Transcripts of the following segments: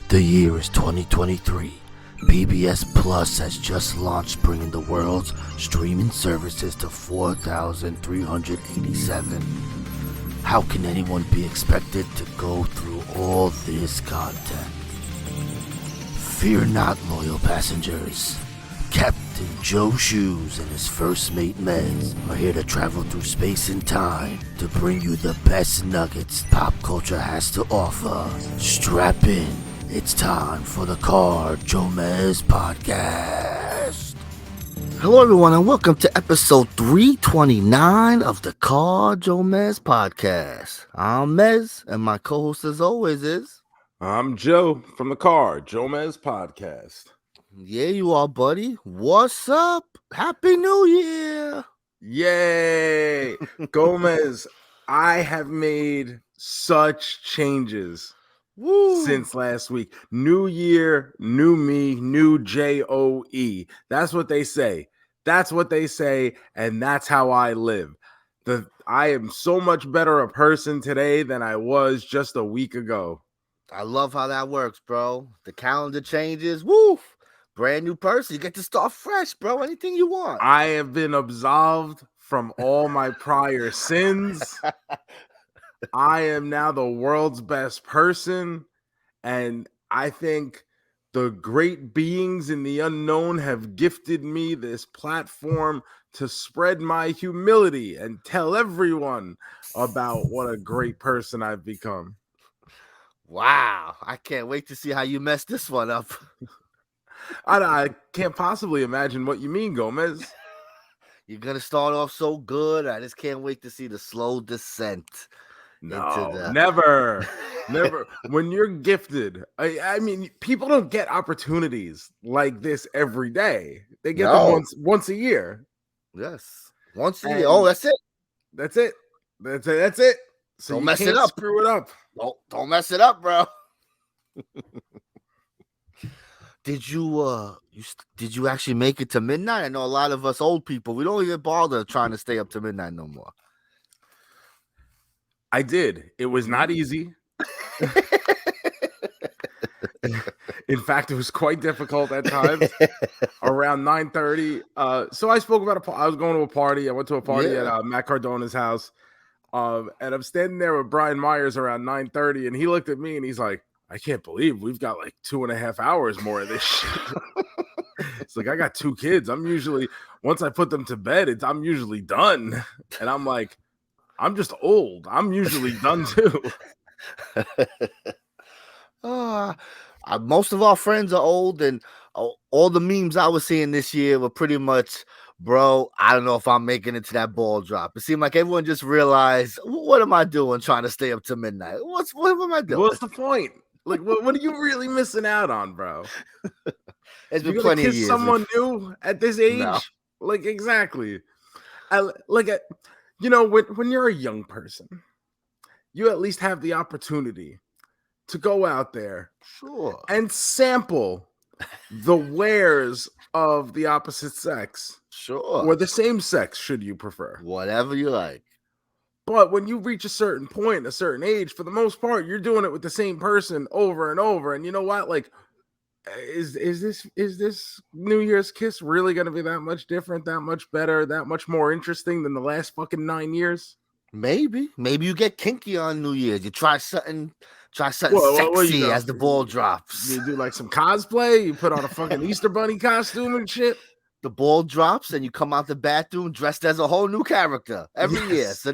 The year is 2023. PBS Plus has just launched, bringing the world's streaming services to 4,387. How can anyone be expected to go through all this content? Fear not, loyal passengers. Captain Joe Shoes and his first mate Mez are here to travel through space and time to bring you the best nuggets pop culture has to offer. Strap in. It's time for the JoeMeZ podcast. Hello, everyone, and welcome to episode 329 of the JoeMeZ podcast. I'm Mez, and my co-host, as always, is... I'm Joe from the JoeMeZ podcast. Yeah, you are, buddy. What's up? Happy New Year! Yay! Gomez, I have made such changes. Woo. Since last week. New year, new me, new JoE. That's what they say. That's what they say, and that's how I live. I am so much better a person today than I was just a week ago. I love how that works, bro. The calendar changes. Woo! Brand new person. You get to start fresh, bro. Anything you want. I have been absolved from all my prior sins. I am now the world's best person, and I think the great beings in the unknown have gifted me this platform to spread my humility and tell everyone about what a great person I've become. Wow. I can't wait to see how you mess this one up. I can't possibly imagine what you mean, Gomez. You're going to start off so good. I just can't wait to see the slow descent. No, never. When you're gifted, I mean, people don't get opportunities like this every day. They get them once a year. Yes, once a year. Oh, that's it. That's it. So don't mess it up. Screw it up. Don't mess it up, bro. Did you actually make it to midnight? I know a lot of us old people, we don't even bother trying to stay up to midnight no more. I did. It was not easy. In fact, it was quite difficult at times. Around 9:30. So I spoke about I was going to a party. I went to a party at Matt Cardona's house. And I'm standing there with Brian Myers around 9:30, and he looked at me and he's like, I can't believe we've got like 2.5 hours more of this shit. It's like, I got 2 kids. I'm usually, once I put them to bed, I'm usually done. And I'm like, I'm just old. I'm usually done too. Most of our friends are old, and all the memes I was seeing this year were pretty much, bro, I don't know if I'm making it to that ball drop. It seemed like everyone just realized, what am I doing trying to stay up to midnight? What am I doing? What's the point? Like, what are you really missing out on, bro? It's been plenty of years. Someone new at this age? No. Like, exactly. You know, when you're a young person, you at least have the opportunity to go out there and sample the wares of the opposite sex. Or the same sex, should you prefer. Whatever you like. But when you reach a certain point, a certain age, for the most part, you're doing it with the same person over and over. And you know what? Like, is this New Year's kiss really going to be that much different, that much better, that much more interesting than the last fucking 9 years? Maybe you get kinky on New Year's. You try something sexy as the ball drops. You do like some cosplay. You put on a fucking Easter Bunny costume and shit. The ball drops and you come out the bathroom dressed as a whole new character every year. So...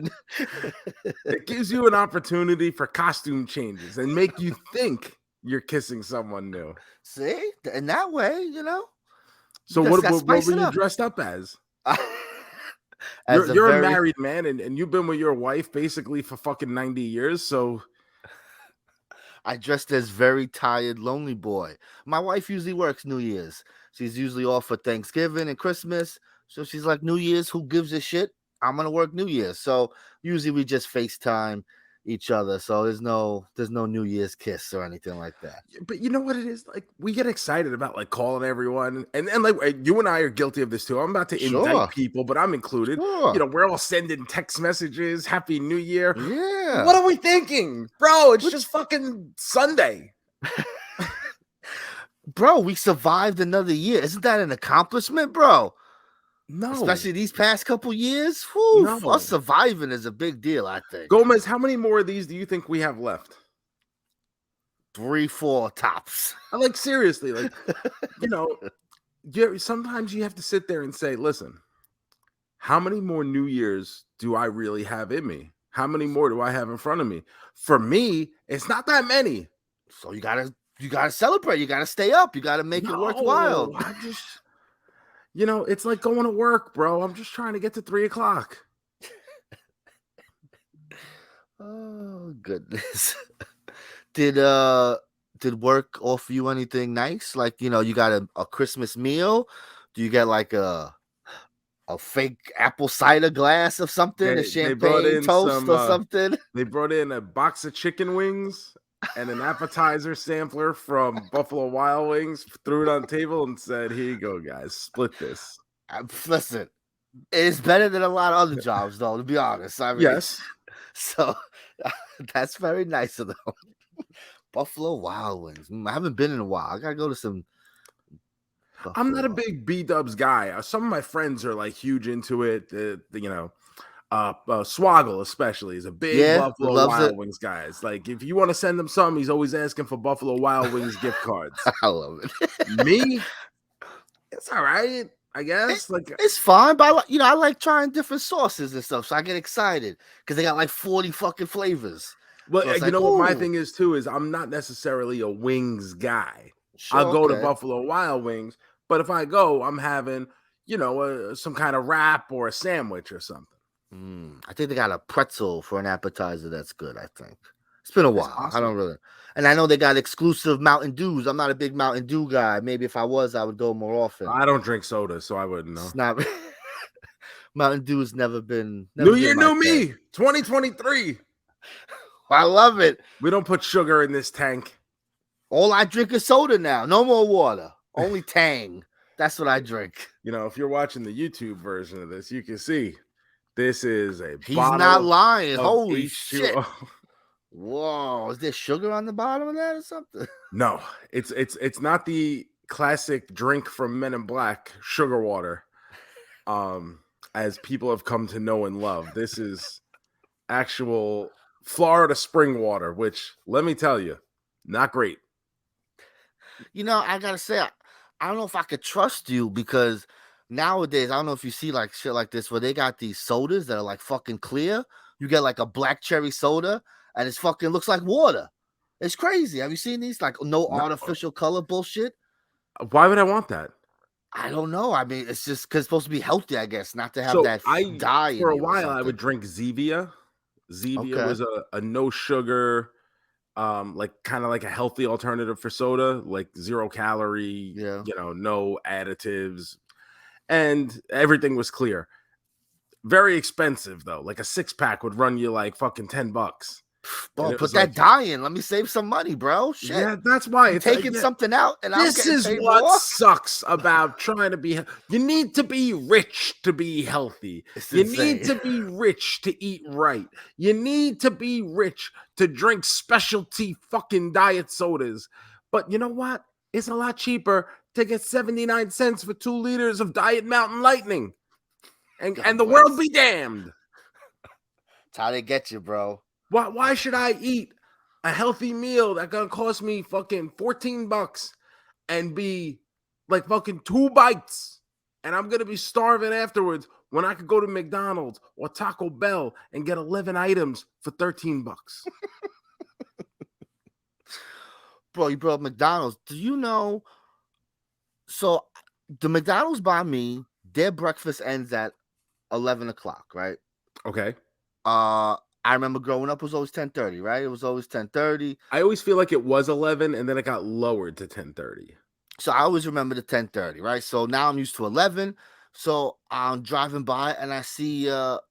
It gives you an opportunity for costume changes and make you think you're kissing someone new. See? In that way, you know. So what were you dressed up as? You're a married man and you've been with your wife basically for fucking 90 years. So I dressed as very tired, lonely boy. My wife usually works New Year's. She's usually off for Thanksgiving and Christmas. So she's like, New Year's, who gives a shit? I'm going to work New Year's. So usually we just FaceTime each other. So there's no New Year's kiss or anything like that. But you know what it is? Like, we get excited about like calling everyone. And like you and I are guilty of this too. I'm about to indict people, but I'm included. You know, we're all sending text messages. Happy New Year. Yeah. What are we thinking? Bro, it's just fucking Sunday. bro, we survived another year. Isn't that an accomplishment, bro? No, Especially these past couple years. Whew, no. us surviving is a big deal, I think. JoeMeZ, how many more of these do you think we have left? 3, 4 tops. Like seriously, like sometimes you have to sit there and say, listen, how many more New Years do I really have in me? How many more do I have in front of me? For me, it's not that many. So you gotta celebrate. You gotta stay up. You gotta make it worthwhile. I just, it's like going to work, bro. I'm just trying to get to 3:00. Oh goodness. Did work offer you anything nice? Like, you got a Christmas meal? Do you get like a fake apple cider glass of something, a champagne toast or something? They brought in a box of chicken wings and an appetizer sampler from Buffalo Wild Wings, threw it on the table and said, here you go, guys, split this. Listen, it's better than a lot of other jobs, though, to be honest. I mean, yes. So that's very nice of them. Buffalo Wild Wings. I haven't been in a while. I gotta go to some. I'm not a big B-dubs guy. Some of my friends are like huge into it. Swaggle especially is a big Buffalo Wild Wings guy. It's like if you want to send him something, he's always asking for Buffalo Wild Wings gift cards. I love it. Me, it's all right, I guess. It's fine, but I like trying different sauces and stuff, so I get excited because they got like 40 fucking flavors. Well, so what my thing is too is I'm not necessarily a wings guy. Sure, I'll go to Buffalo Wild Wings, but if I go, I'm having some kind of wrap or a sandwich or something. I think they got a pretzel for an appetizer. That's good. I think it's been a while. Awesome. I don't really, and I know they got exclusive Mountain Dews. I'm not a big Mountain Dew guy. Maybe if I was, I would go more often. I don't drink soda, so I wouldn't know. It's not Mountain Dew has never been. New Year, new me. 2023. I love it. We don't put sugar in this tank. All I drink is soda now. No more water. Only Tang. That's what I drink. If you're watching the YouTube version of this, you can see this is a He's not lying. Holy H2O. shit. Whoa. Is there sugar on the bottom of that or something? No, it's not the classic drink from Men in Black, sugar water. As people have come to know and love. This is actual Florida spring water, which let me tell you, not great. I gotta say, I don't know if I could trust you because nowadays, I don't know if you see like shit like this where they got these sodas that are like fucking clear. You get like a black cherry soda and it's fucking looks like water. It's crazy. Have you seen these? Like no artificial color bullshit. Why would I want that? I don't know. I mean, it's just because it's supposed to be healthy, I guess, not to have that dye. For a while, I would drink Zevia. Zevia was a no sugar, like kind of like a healthy alternative for soda, like 0 calorie, no additives, and everything was clear. Very expensive though. Like a 6-pack would run you like fucking $10. Bro, put that dye in. Let me save some money, bro. Shit. Yeah, that's why it's taking something out. And this is what sucks about trying to be. You need to be rich to be healthy. You need to be rich to eat right. You need to be rich to drink specialty fucking diet sodas. But you know what? It's a lot cheaper to get 79 cents for 2 liters of Diet Mountain Lightning. And the world be damned. That's how they get you, bro. Why should I eat a healthy meal that's gonna cost me fucking $14 and be like fucking 2 bites and I'm gonna be starving afterwards when I could go to McDonald's or Taco Bell and get 11 items for $13? Bro, you brought up McDonald's. Do you know? So the McDonald's by me, their breakfast ends at 11 o'clock, right? Okay. I remember growing up, it was always 10:30, right? It was always 10:30. I always feel like it was 11 and then it got lowered to 10:30. So I always remember the 10:30, right? So now I'm used to 11. So I'm driving by and I see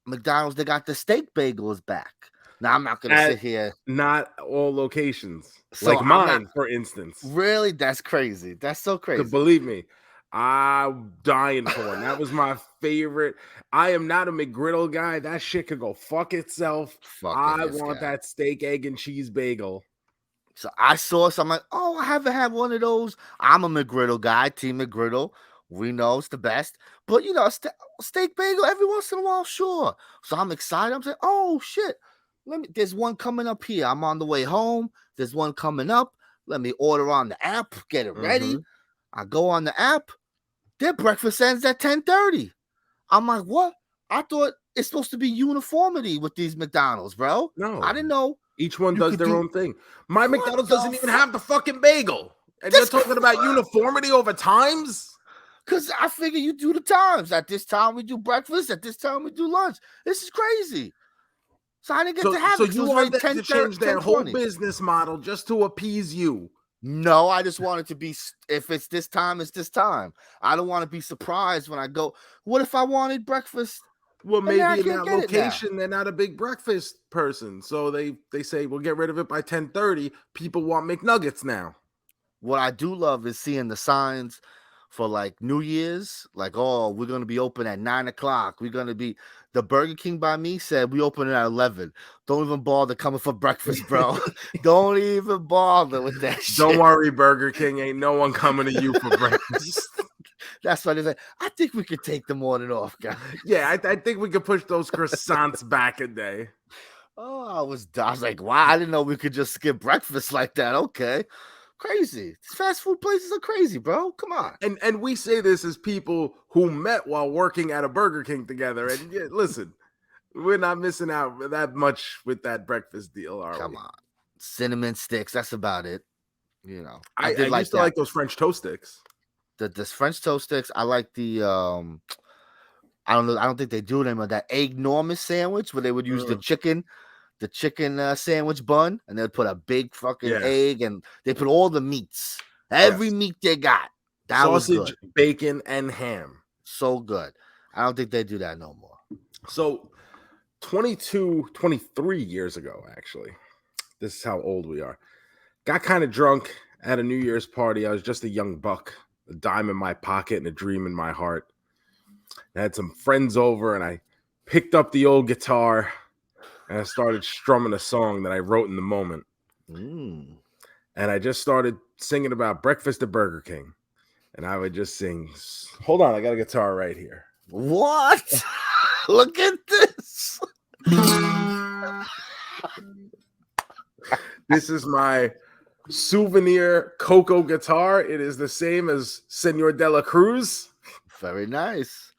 McDonald's, they got the steak bagels back. Now I'm not going to sit here. Not all locations. So like mine, for instance. Really? That's crazy. That's so crazy. Believe me. I'm dying for one. That was my favorite. I am not a McGriddle guy. That shit could go fuck itself. I want that steak, egg, and cheese bagel. So I saw some, I'm like, oh, I haven't had one of those. I'm a McGriddle guy, Team McGriddle. We know it's the best. But, steak bagel every once in a while, sure. So I'm excited. I'm saying, oh, shit. There's one coming up here. I'm on the way home. There's one coming up. Let me order on the app, get it ready. I go on the app. Their breakfast ends at 10:30. I'm like, what? I thought it's supposed to be uniformity with these McDonald's, bro. No. I didn't know. Each one does their own thing. My McDonald's doesn't even have the fucking bagel. And you're talking about uniformity over times? Because I figure you do the times. At this time, we do breakfast. At this time, we do lunch. This is crazy. So I didn't get to have it. So you want them to change their whole business model just to appease you? No, I just want it to be, if it's this time, it's this time. I don't want to be surprised when I go, what if I wanted breakfast? Well, maybe in that location, they're not a big breakfast person. So they say, we'll get rid of it by 10:30. People want McNuggets now. What I do love is seeing the signs for like New Year's, like, oh, we're going to be open at 9:00. We're going to be, the Burger King by me said we open at 11. Don't even bother coming for breakfast, bro. Don't even bother with that shit. Don't worry, Burger King. Ain't no one coming to you for breakfast. That's why they say, I think we could take the morning off, guys. Yeah, I think we could push those croissants back a day. Oh, I was like, wow, I didn't know we could just skip breakfast like that. Okay. Crazy. These fast food places are crazy, bro. Come on. And we say this as people who met while working at a Burger King together. And yeah, listen, we're not missing out that much with that breakfast deal, are we? Come on. Cinnamon sticks. That's about it. I used to like those French toast sticks. The French toast sticks. I like the I don't know. I don't think they do it anymore. That egg Normus sandwich where they would use the chicken sandwich bun, and they'd put a big fucking egg, and they put all the meats, every meat they got. That sausage, was good. bacon, and ham. So good. I don't think they do that no more. So 23 years ago, actually, this is how old we are. Got kind of drunk at a New Year's party. I was just a young buck, a dime in my pocket and a dream in my heart. I had some friends over, and I picked up the old guitar, and I started strumming a song that I wrote in the moment. And I just started singing about breakfast at Burger King. And I would just sing, hold on, I got a guitar right here. What? Look at this. This is my souvenir Coco guitar. It is the same as Senor de la Cruz. Very nice.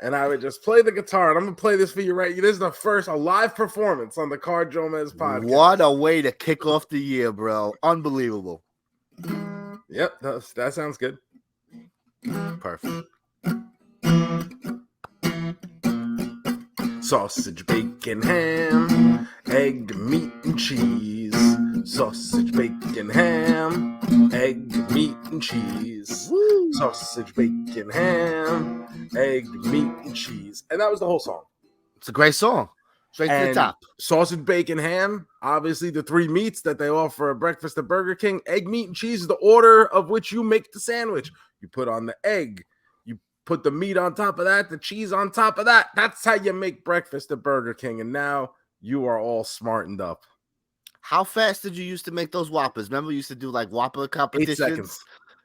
And I would just play the guitar, and I'm gonna play this for you right. This is the first live performance on the JoeMeZ podcast. What a way to kick off the year, bro! Unbelievable. Yep, that sounds good. Perfect. Sausage, bacon, ham, egg, meat, and cheese. Sausage, bacon, ham, egg, meat, and cheese. Woo. Sausage, bacon, ham, egg, meat, and cheese. And that was the whole song. It's a great song. Straight to the top. Sausage, bacon, ham, obviously the three meats that they offer at breakfast at Burger King. Egg, meat, and cheese is the order of which you make the sandwich. You put on the egg. Put the meat on top of that, the cheese on top of that. That's how you make breakfast at Burger King. And now you are all smartened up. How fast did you used to make those Whoppers? Remember, you used to do like Whopper competitions? 8 seconds.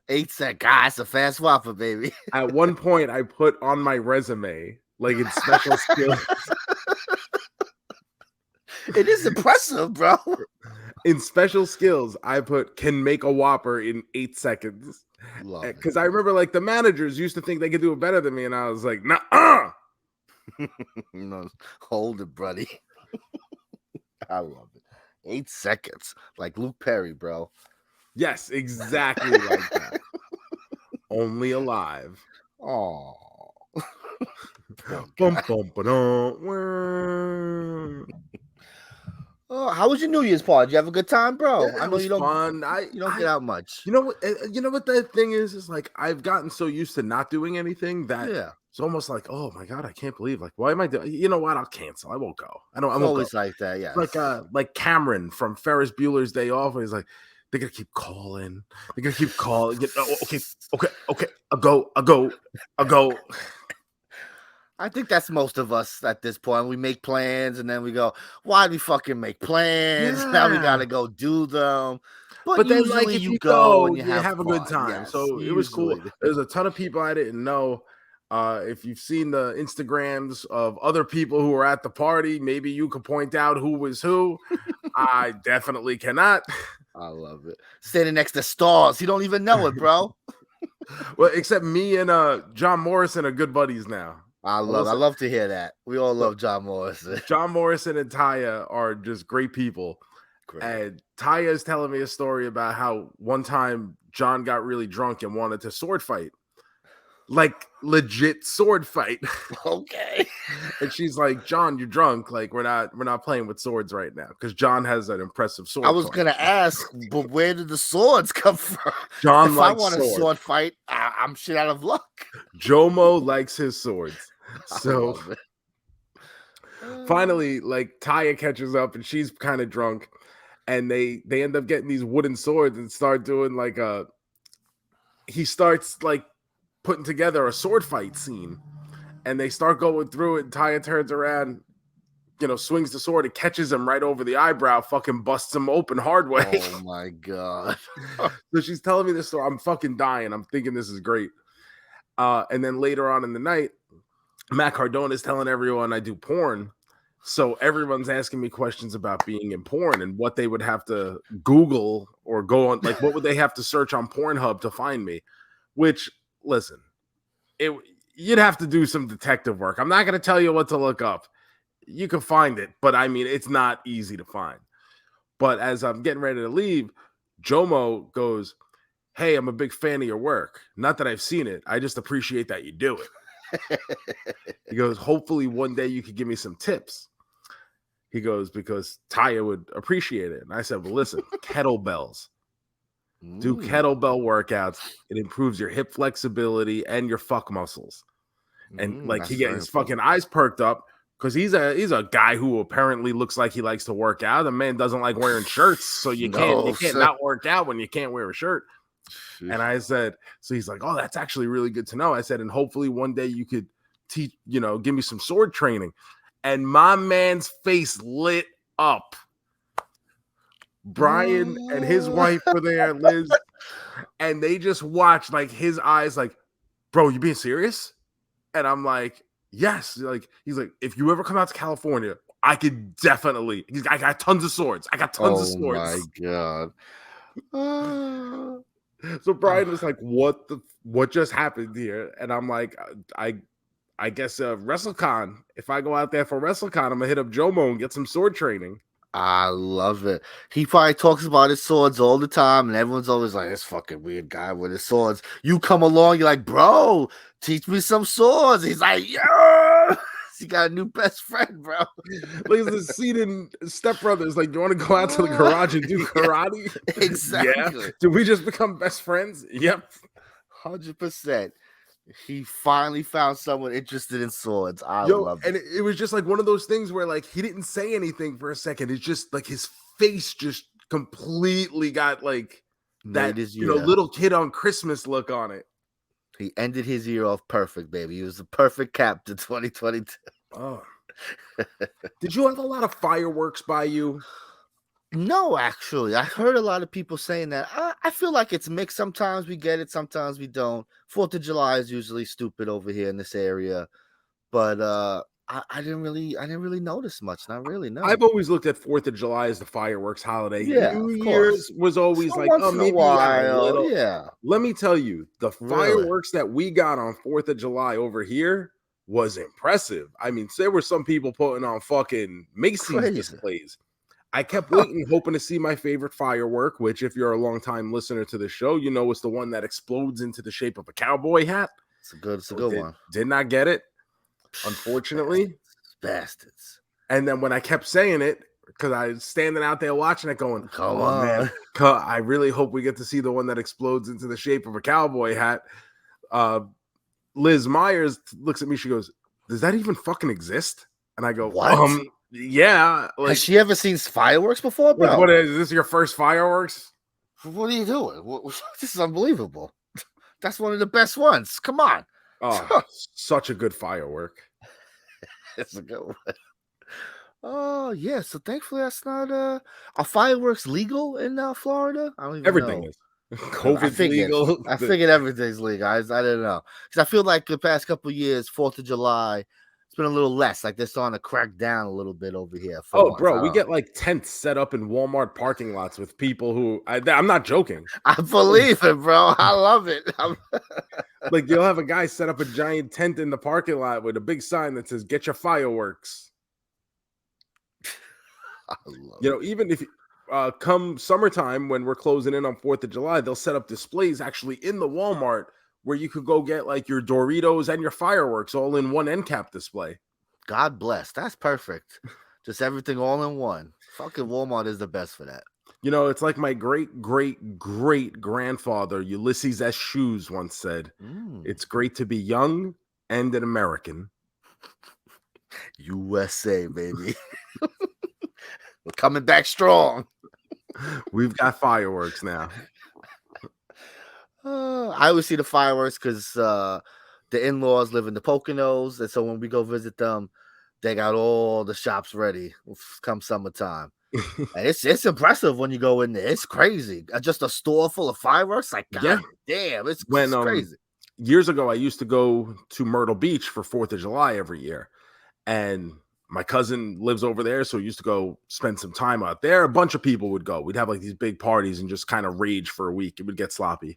8 seconds. God, it's a fast Whopper, baby. At one point, I put on my resume, like in special skills. It is impressive, bro. In special skills, I put can make a Whopper in 8 seconds. Because I remember like the managers used to think they could do it better than me, and I was like, nah. No, hold it, buddy. I love it. 8 seconds, like Luke Perry, bro. Yes, exactly like that. Only alive. Oh. Bum, bum, ba-dum. Oh, how was your New Year's party? Did you have a good time, bro? Yeah, I know you don't. Fun. You don't get out much. You know what? The thing is like I've gotten so used to not doing anything that it's almost like, oh my god, I can't believe like why am I doing? You know what? I'll cancel. I won't go. I won't always go. Like that. Yeah. Like Cameron from Ferris Bueller's Day Off. Where he's like, they're gonna keep calling. They're gonna keep calling. Okay. I'll go. I think that's most of us at this point. We make plans and then we go, why do we fucking make plans? Now we got to go do them. But then, like, usually if you you go go, and you you have have a good fun. time. Yes, So it was cool. usually. There's a ton of people I didn't know. If you've seen the Instagrams of other people who were at the party, maybe you could point out who was who. I definitely cannot. I love it. Standing next to stars. You don't even know it, bro. Well, except me and John Morrison are good buddies now. I love to hear that. We all love John Morrison. John Morrison and Taya are just great people. Great. And Taya is telling me a story about how one time John got really drunk and wanted to sword fight. Like legit sword fight. Okay. And she's like, John, you're drunk. Like, we're not playing with swords right now. Because John has an impressive sword. I was gonna ask, but where did the swords come from? John if likes I want a sword fight, I'm shit out of luck. JoeMeZ likes his swords. So finally, like, Taya catches up and she's kind of drunk. And they end up getting these wooden swords and start doing like he starts like putting together a sword fight scene, and they start going through it. And Taya turns around, swings the sword and catches him right over the eyebrow, fucking busts him open hard way. Oh my god. So she's telling me this story. I'm fucking dying. I'm thinking this is great. And then later on in the night, Matt Cardona is telling everyone I do porn. So everyone's asking me questions about being in porn and what they would have to Google or go on, like what would they have to search on Pornhub to find me? Which, listen, you'd have to do some detective work. I'm not going to tell you what to look up. You can find it, but I mean, it's not easy to find. But as I'm getting ready to leave, JoeMeZ goes, "Hey, I'm a big fan of your work. Not that I've seen it. I just appreciate that you do it." He goes, "Hopefully one day you could give me some tips." He goes, "Because Taya would appreciate it." And I said, "Well, listen, kettlebells. Do kettlebell workouts. It improves your hip flexibility and your fuck muscles." And like he gets his fucking eyes perked up because he's a guy who apparently looks like he likes to work out. The man doesn't like wearing shirts, so you can't not work out when you can't wear a shirt. And I said, so he's like, "Oh, that's actually really good to know." I said, "And hopefully one day you could teach, give me some sword training." And my man's face lit up. Brian and his wife were there, Liz, and they just watched, like, his eyes like, "Bro, you being serious?" And I'm like, "Yes." Like, he's like, "If you ever come out to California, I could definitely." I got tons of swords. I got tons of swords. Oh my god. So Brian was like, what just happened here? And I'm like, I guess WrestleCon. If I go out there for WrestleCon, I'm gonna hit up JoeMeZ and get some sword training. I love it. He probably talks about his swords all the time, and everyone's always like, "This fucking weird guy with his swords." You come along, you're like, "Bro, teach me some swords." He's like, "Yeah." He got a new best friend, bro. Like the scene in Step Brothers, like, "You want to go out to the garage and do karate?" Exactly. Yeah. Did we just become best friends? Yep. 100%. He finally found someone interested in swords. I love it. And it was just like one of those things where, like, he didn't say anything for a second. It's just like his face just completely got like that, little kid on Christmas look on it. He ended his year off perfect, baby. He was the perfect Capt in 2022. Oh. Did you have a lot of fireworks by you? No, actually. I heard a lot of people saying that. I feel like it's mixed. Sometimes we get it, sometimes we don't. 4th of July is usually stupid over here in this area. But I didn't really notice much. Not really, no. I've always looked at 4th of July as the fireworks holiday. Yeah, New Year's was always so like, once oh, in maybe a while, yeah. Let me tell you, the fireworks that we got on 4th of July over here was impressive. I mean, there were some people putting on fucking Macy's displays. I kept waiting, hoping to see my favorite firework, which, if you're a longtime listener to the show, you know it's the one that explodes into the shape of a cowboy hat. It's a good one. Did not get it, unfortunately. Bastards. And then when I kept saying it, because I was standing out there watching it going, come on, man. I really hope we get to see the one that explodes into the shape of a cowboy hat. Liz Myers looks at me. She goes, "Does that even fucking exist?" And I go, "What? Yeah." Like, has she ever seen fireworks before, bro? What is this? Your first fireworks? What are you doing? This is unbelievable. That's one of the best ones. Come on. Oh, such a good firework. It's a good one. Oh yeah, so thankfully that's not. Are fireworks legal in Florida? I don't even Everything know. is. COVID's legal. I figured everything's legal. I didn't know because I feel like the past couple of years, 4th of July, it's been a little less. Like they're starting to crack down a little bit over here. For Oh, once. bro, we get like tents set up in Walmart parking lots with people who I'm not joking. I believe it, bro. I love it. Like you'll have a guy set up a giant tent in the parking lot with a big sign that says "Get your fireworks." I love You know, even if come summertime when we're closing in on 4th of July, they'll set up displays actually in the Walmart where you could go get like your Doritos and your fireworks all in one end cap display. God bless. That's perfect. Just everything all in one. Fucking Walmart is the best for that. You know, it's like my great grandfather Ulysses S. Shoes once said, "It's great to be young and an American." USA, baby. We're coming back strong. We've got fireworks now. I always see the fireworks because the in-laws live in the Poconos, and so when we go visit them, they got all the shops ready. Come summertime, and it's impressive when you go in there. It's crazy. Just a store full of fireworks, like God damn, it's crazy. Years ago, I used to go to Myrtle Beach for 4th of July every year, and my cousin lives over there, so we used to go spend some time out there. A bunch of people would go. We'd have like these big parties and just kind of rage for a week. It would get sloppy.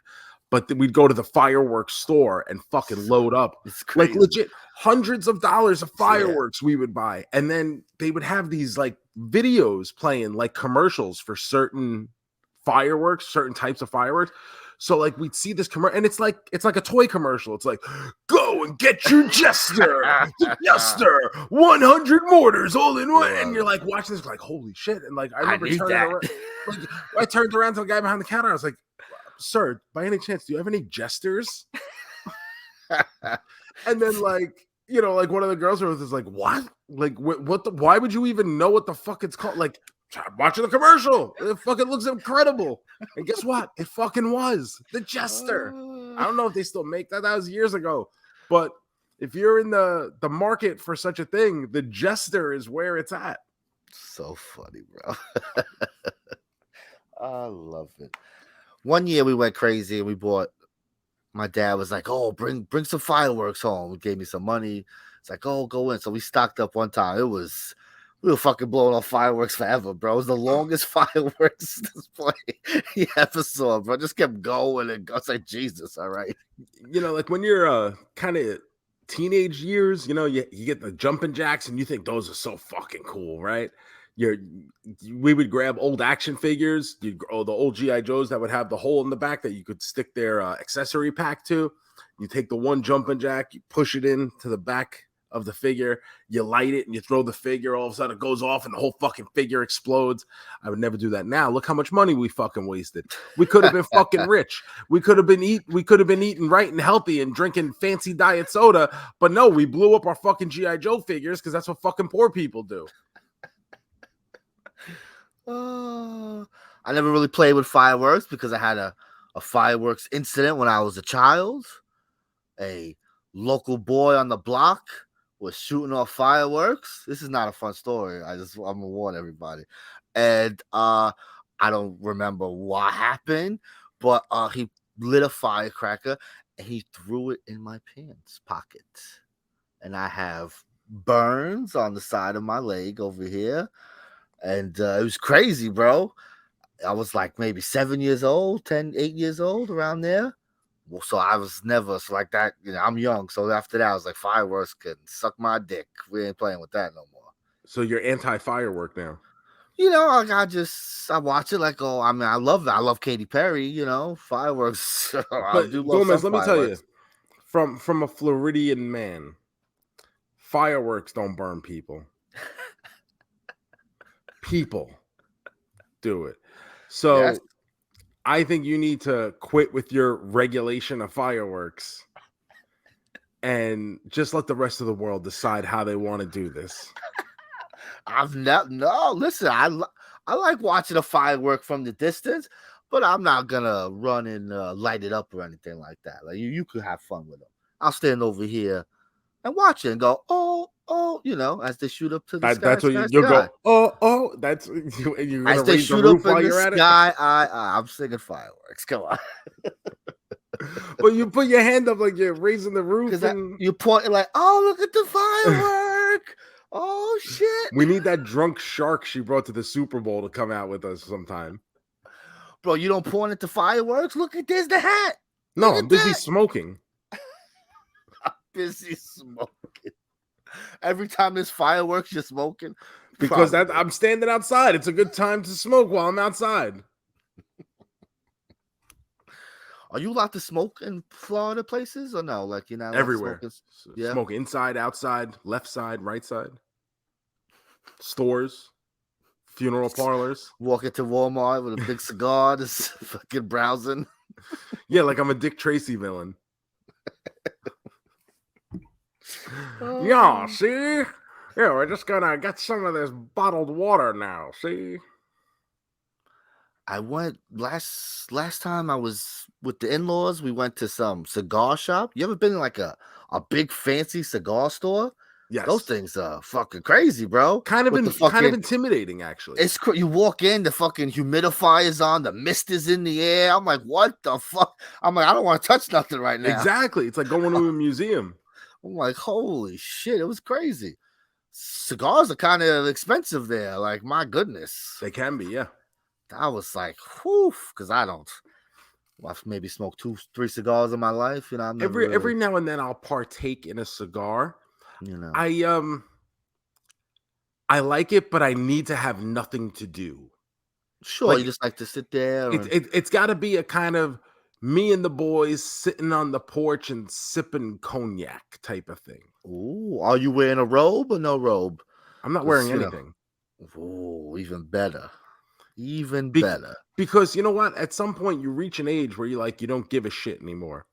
But then we'd go to the fireworks store and fucking load up. Like legit hundreds of dollars of fireworks we would buy. And then they would have these like videos playing like commercials for certain fireworks, certain types of fireworks. So like we'd see this commercial, and it's like a toy commercial. It's like, go and get your Jester, the Jester, 100 mortars all in one. And you're like watching this, like holy shit! And like I remember I turned around to the guy behind the counter. I was like, sir, by any chance, do you have any Jesters? And then like you know, like one of the girls was like, what? Like what? Why would you even know what the fuck it's called? Like. Watching the commercial, it fucking looks incredible. And guess what? It fucking was the Jester. I don't know if they still make that. That was years ago. But if you're in the market for such a thing, the Jester is where it's at. So funny, bro. I love it. One year we went crazy and we bought. My dad was like, "Oh, bring some fireworks home." He gave me some money. It's like, "Oh, go in." So we stocked up one time. We were fucking blowing off fireworks forever, bro. It was the longest fireworks display you ever saw, bro. Just kept going and I was like, Jesus, all right. You know, like when you're kind of teenage years, you know, you get the jumping jacks and you think those are so fucking cool, right? We would grab old action figures, the old G.I. Joes that would have the hole in the back that you could stick their accessory pack to. You take the one jumping jack, you push it into the back of the figure, you light it and you throw the figure, all of a sudden it goes off and the whole fucking figure explodes. I would never do that now. Look how much money we fucking wasted. We could have been fucking rich. We could have been eating right and healthy and drinking fancy diet soda, but no, we blew up our fucking G.I. Joe figures because that's what fucking poor people do. I never really played with fireworks because I had a fireworks incident when I was a child. A local boy on the block was shooting off fireworks. This is not a fun story. I'm gonna warn everybody. And I don't remember what happened, but he lit a firecracker and he threw it in my pants pocket. And I have burns on the side of my leg over here. And it was crazy, bro. I was like maybe 8 years old, around there. Well, so I was never like that. You know, I'm young. So after that, I was like, fireworks can suck my dick. We ain't playing with that no more. So you're anti-firework now? You know, I watch it like, oh, I mean, I love Katy Perry, you know, fireworks. But JoeMeZ, let me tell you, from a Floridian man, fireworks don't burn people. People do it. So yes. I think you need to quit with your regulation of fireworks and just let the rest of the world decide how they want to do this. Listen, I like watching a firework from the distance, but I'm not gonna run and light it up or anything like that. Like you could have fun with them. I'll stand over here and watch it and go, oh, oh, as they shoot up to the sky. That's what sky, you'll sky. go. Oh, that's you're gonna As they raise the shoot up roof in while the you're at it. sky, I'm singing fireworks. Come on. But you put your hand up like you're raising the roof, Because and you're pointing like, oh, look at the firework. Oh, shit. we need that drunk shark she brought to the Super Bowl to come out with us sometime. Bro, you don't point at the fireworks? Look at this, the hat. No, Look I'm at busy that. smoking. Busy smoking. Every time there's fireworks, you're smoking. Because Probably. I'm standing outside. It's a good time to smoke while I'm outside. Are you allowed to smoke in Florida places or no? Like you're not allowed Everywhere. to smoke? Yeah. Smoke inside, outside, left side, right side. Stores, funeral parlors. Walk into Walmart with a big cigar, just fucking browsing. Yeah, like I'm a Dick Tracy villain. Yeah, see? Yeah, we're just gonna get some of this bottled water now, see? I went last time I was with the in-laws, we went to some cigar shop. You ever been in like a big fancy cigar store? Yes. Those things are fucking crazy, bro. Kind of intimidating, actually. You walk in, the fucking humidifier's on, the mist is in the air. I'm like, what the fuck? I'm like, I don't want to touch nothing right now. Exactly. It's like going to a museum. I'm like, holy shit, it was crazy. Cigars are kind of expensive there. Like, my goodness. They can be, yeah. I was like, whew, because I've maybe smoked 2-3 cigars in my life. Every now and then I'll partake in a cigar. I like it, but I need to have nothing to do. Sure, you just like to sit there. It's got to be a kind of me and the boys sitting on the porch and sipping cognac type of thing. Ooh, are you wearing a robe or no robe? I'm not wearing anything. Ooh, even better. Even better. Because you know what? At some point you reach an age where you don't give a shit anymore.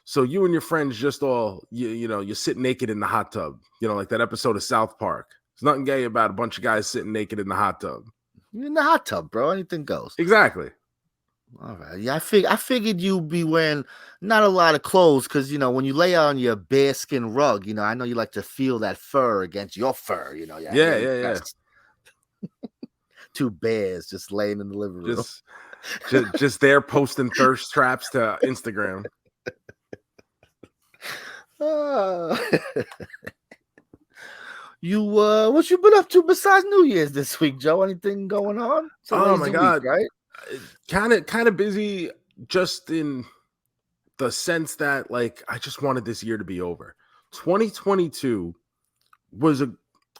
So you and your friends just all, you sit naked in the hot tub. Like that episode of South Park. There's nothing gay about a bunch of guys sitting naked in the hot tub. You're in the hot tub, bro. Anything goes. Exactly. All right. Yeah, I figured you'd be wearing not a lot of clothes because, when you lay on your bearskin rug, I know you like to feel that fur against your fur, Yeah. 2 bears just laying in the living room. Just there posting thirst traps to Instagram. You what you been up to besides New Year's this week, Joe? Anything going on? Oh my God, week, right? Kind of busy, just in the sense that I just wanted this year to be over. 2022 was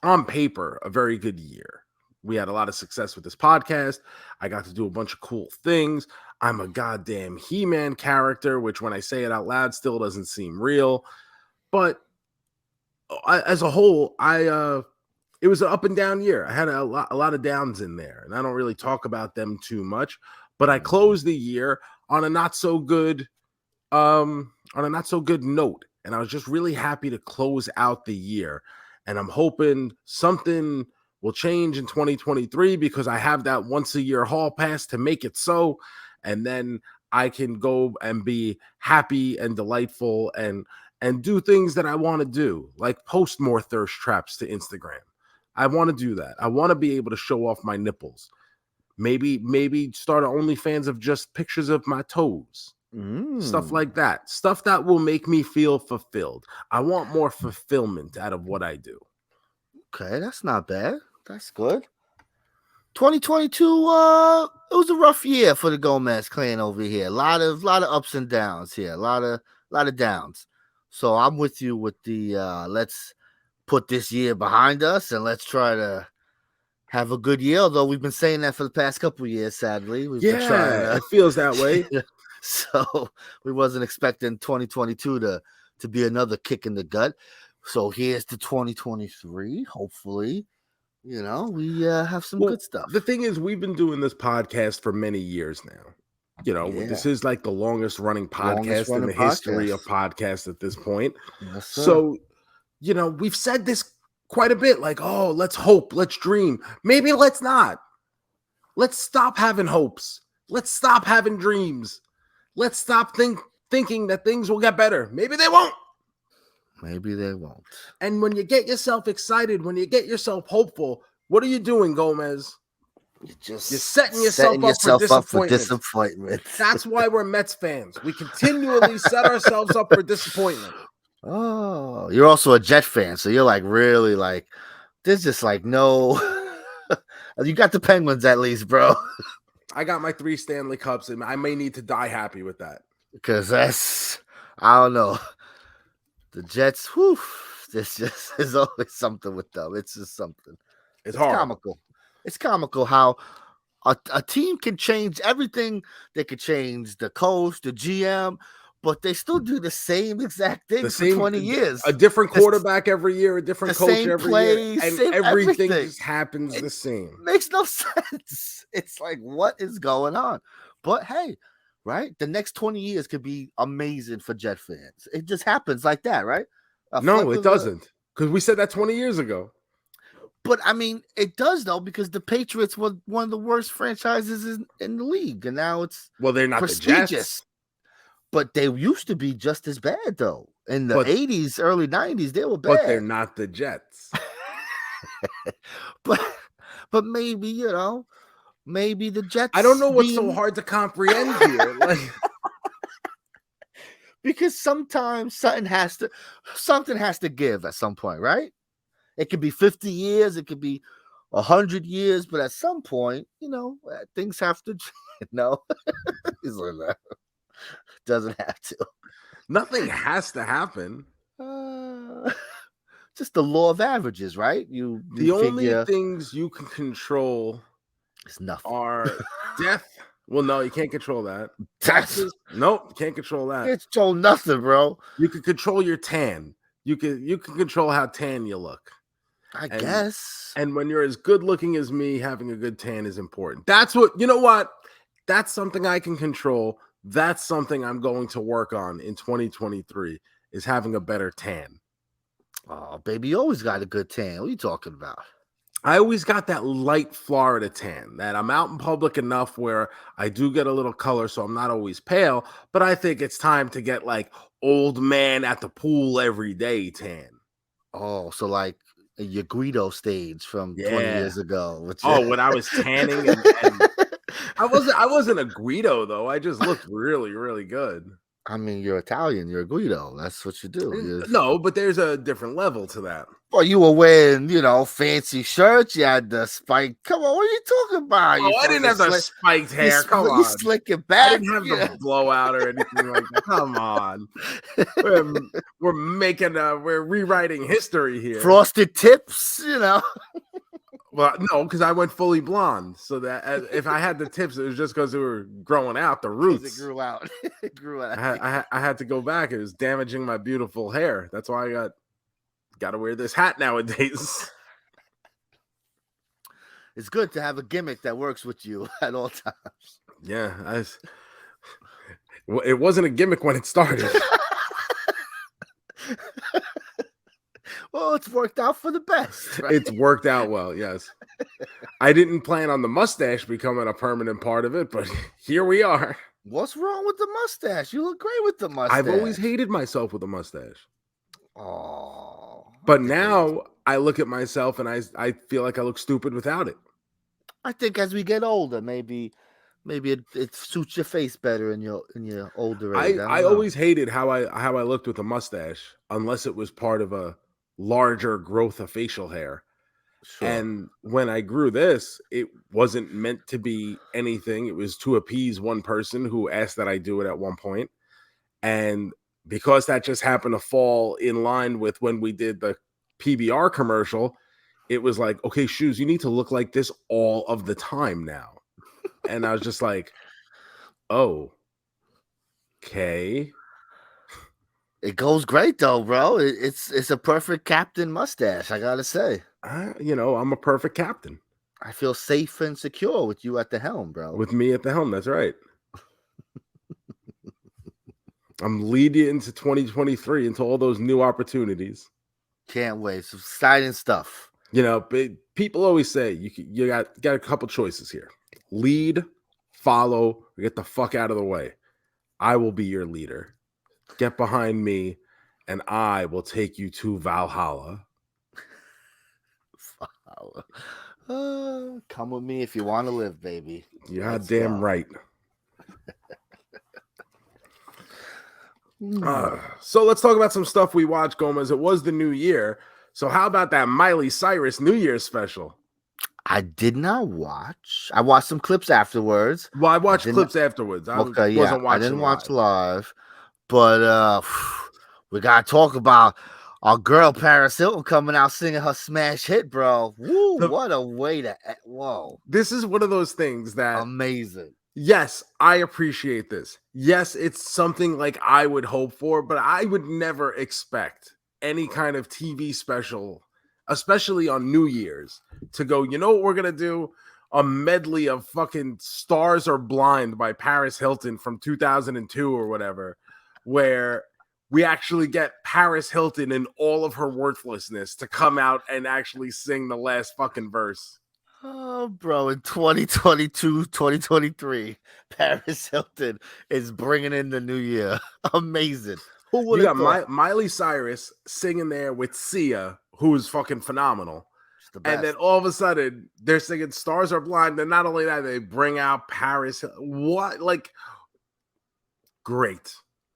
on paper a very good year. We had a lot of success with this podcast. I got to do a bunch of cool things. I'm a goddamn He-Man character, which when I say it out loud still doesn't seem real. But as a whole, it was an up and down year. I had a lot of downs in there, and I don't really talk about them too much. But I closed the year on a not so good note, and I was just really happy to close out the year. And I'm hoping something will change in 2023 because I have that once a year hall pass to make it so, and then I can go and be happy and delightful and do things that I want to do, like post more thirst traps to Instagram. I want to do that. I want to be able to show off my nipples. Maybe start an OnlyFans of just pictures of my toes. Stuff like that. Stuff that will make me feel fulfilled. I want more fulfillment out of what I do. Okay, that's not bad. That's good. 2022, it was a rough year for the JoeMeZ clan over here. A lot of ups and downs here. A lot of downs. So I'm with you with the let's put this year behind us and let's try to have a good year. Although we've been saying that for the past couple of years, sadly. We've been trying to, it feels that way. So we wasn't expecting 2022 to be another kick in the gut. So here's to 2023. Hopefully, we have some good stuff. The thing is, we've been doing this podcast for many years now. This is like the longest running podcast in the history of podcasts at this point. Yes, sir. So, we've said this quite a bit, like, oh, let's hope, let's dream. Maybe let's not. Let's stop having hopes. Let's stop having dreams. Let's stop thinking that things will get better. Maybe they won't. Maybe they won't. And when you get yourself excited, when you get yourself hopeful, what are you doing, JoeMeZ? You're setting yourself up for disappointment. That's why we're Mets fans. We continually set ourselves up for disappointment. Oh, you're also a Jet fan, so you're like really like there's just like no. You got the Penguins at least, bro. I got my 3 Stanley Cups, and I may need to die happy with that. Because I don't know. The Jets, whew, there's always something with them. It's just something. It's hard. Comical. It's comical how a team can change everything. They could change the coach, the GM, but they still do the same exact thing for 20 years. A different quarterback every year, a different coach every plays, year, and everything just happens the same. Makes no sense. It's like, what is going on? But hey, right? The next 20 years could be amazing for Jet fans. It just happens like that, right? No, it doesn't. Because we said that 20 years ago. But I mean, it does though, because the Patriots were one of the worst franchises in the league, and now it's they're not prestigious. The Jets. But they used to be just as bad though. In the 80s, early 90s, they were bad. But they're not the Jets. but maybe, maybe the Jets. I don't know what's so hard to comprehend here. Like, because sometimes something has to give at some point, right? It could be 50 years, it could be 100 years, but at some point, things have to, He's like that. Doesn't have to. Nothing has to happen. Just the law of averages, right? The only things you can control is nothing. Are death. Well, no, you can't control that. Taxes. Nope, you can't control that. Can't control nothing, bro. You can control your tan. You can control how tan you look. I guess. And when you're as good looking as me, having a good tan is important. That's what that's something I can control. That's something I'm going to work on in 2023 is having a better tan. Oh, baby, you always got a good tan. What are you talking about? I always got that light Florida tan, that I'm out in public enough where I do get a little color, so I'm not always pale, but I think it's time to get like old man at the pool every day tan. Oh, so like your Guido stage from 20 years ago. When I was tanning and I wasn't a Guido though. I just looked really, really good. I mean, you're Italian. You're a Guido. That's what you do. No, but there's a different level to that. Well, you were wearing, fancy shirts. You had the spike. Come on, what are you talking about? Oh, I didn't have the spiked hair. Come on. You slick it back. I didn't have the blowout or anything like that. Come on. We're rewriting history here. Frosted tips, Well, no, because I went fully blonde. So that if I had the tips, it was just because they were growing out, the roots. It grew out. It grew out. I had to go back. It was damaging my beautiful hair. That's why I got to wear this hat nowadays. It's good to have a gimmick that works with you at all times. Yeah, it wasn't a gimmick when it started. Well, it's worked out for the best. Right? It's worked out well, yes. I didn't plan on the mustache becoming a permanent part of it, but here we are. What's wrong with the mustache? You look great with the mustache. I've always hated myself with a mustache. Oh. But now I look at myself and I feel like I look stupid without it. I think as we get older, maybe it suits your face better in your older age. I always hated how I looked with a mustache, unless it was part of a larger growth of facial hair. Sure. And when I grew this, it wasn't meant to be anything. It was to appease one person who asked that I do it at one point. And because that just happened to fall in line with when we did the PBR commercial, it was like, okay, Shoes, you need to look like this all of the time now. And I was just like, oh, okay. It goes great though, bro. It's a perfect captain mustache, I gotta say. I'm a perfect captain. I feel safe and secure with you at the helm, bro. With me at the helm, that's right. I'm leading you into 2023, into all those new opportunities. Can't wait. Some exciting stuff. People always say you got a couple choices here. Lead, follow, or get the fuck out of the way. I will be your leader. Get behind me and I will take you to Valhalla. Come with me if you want to live, baby. You're Let's damn go. right. So let's talk about some stuff we watched, Gomez. It was the new year. So how about that Miley Cyrus New Year special? I did not watch. I watched some clips afterwards. Well, I watched clips afterwards. I wasn't watching I didn't watch live. But we gotta talk about our girl Paris Hilton coming out singing her smash hit, bro. Woo, what a way to whoa. This is one of those things that amazing. Yes, I appreciate this. Yes, it's something like I would hope for, but I would never expect any kind of TV special, especially on New Year's, to go, you know what we're gonna do? A medley of fucking Stars Are Blind by Paris Hilton from 2002 or whatever, where we actually get Paris Hilton in all of her worthlessness to come out and actually sing the last fucking verse. Oh, bro, in 2022, 2023, Paris Hilton is bringing in the new year. Amazing. Who would have thought? Miley Cyrus singing there with Sia, who is fucking phenomenal. And then all of a sudden, they're singing Stars Are Blind. And not only that, they bring out Paris. What? Like, great.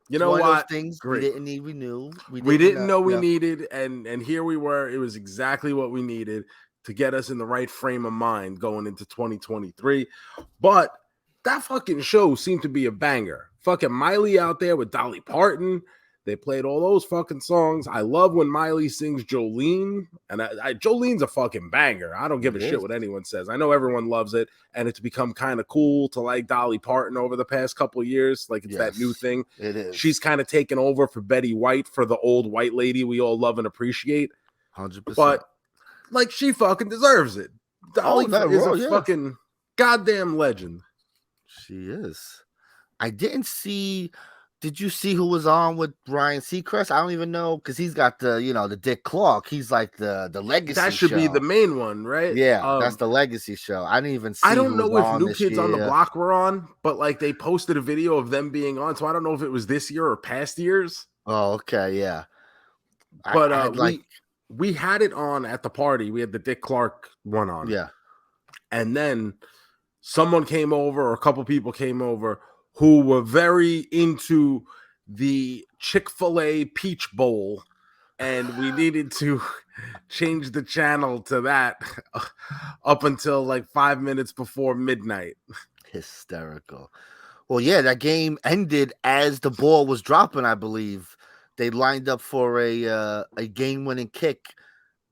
You know what? Things great. We didn't even knew. We didn't know we needed. And here we were. It was exactly what we needed to get us in the right frame of mind going into 2023. But that fucking show seemed to be a banger. Fucking Miley out there with Dolly Parton. They played all those fucking songs. I love when Miley sings Jolene. And Jolene's a fucking banger. I don't give a shit what anyone says. I know everyone loves it. And it's become kind of cool to like Dolly Parton over the past couple of years. Like it's that new thing. It is. She's kind of taken over for Betty White, for the old white lady we all love and appreciate. 100%. But like, she fucking deserves it. Dolly is a fucking goddamn legend. She is. I didn't see. Did you see who was on with Ryan Seacrest? I don't even know, because he's got the Dick Clark. He's like the legacy. That should be the main one, right? Yeah, that's the legacy show. I didn't even see. I don't know if New Kids on the Block were on, but like they posted a video of them being on, so I don't know if it was this year or past years. Oh, okay, yeah. But we had it on at the party. We had the Dick Clark one on. Yeah. And then someone came over, or a couple people came over, who were very into the Chick-fil-A Peach Bowl. And we needed to change the channel to that up until like 5 minutes before midnight. Hysterical. Well, yeah, that game ended as the ball was dropping, I believe. They lined up for a game-winning kick,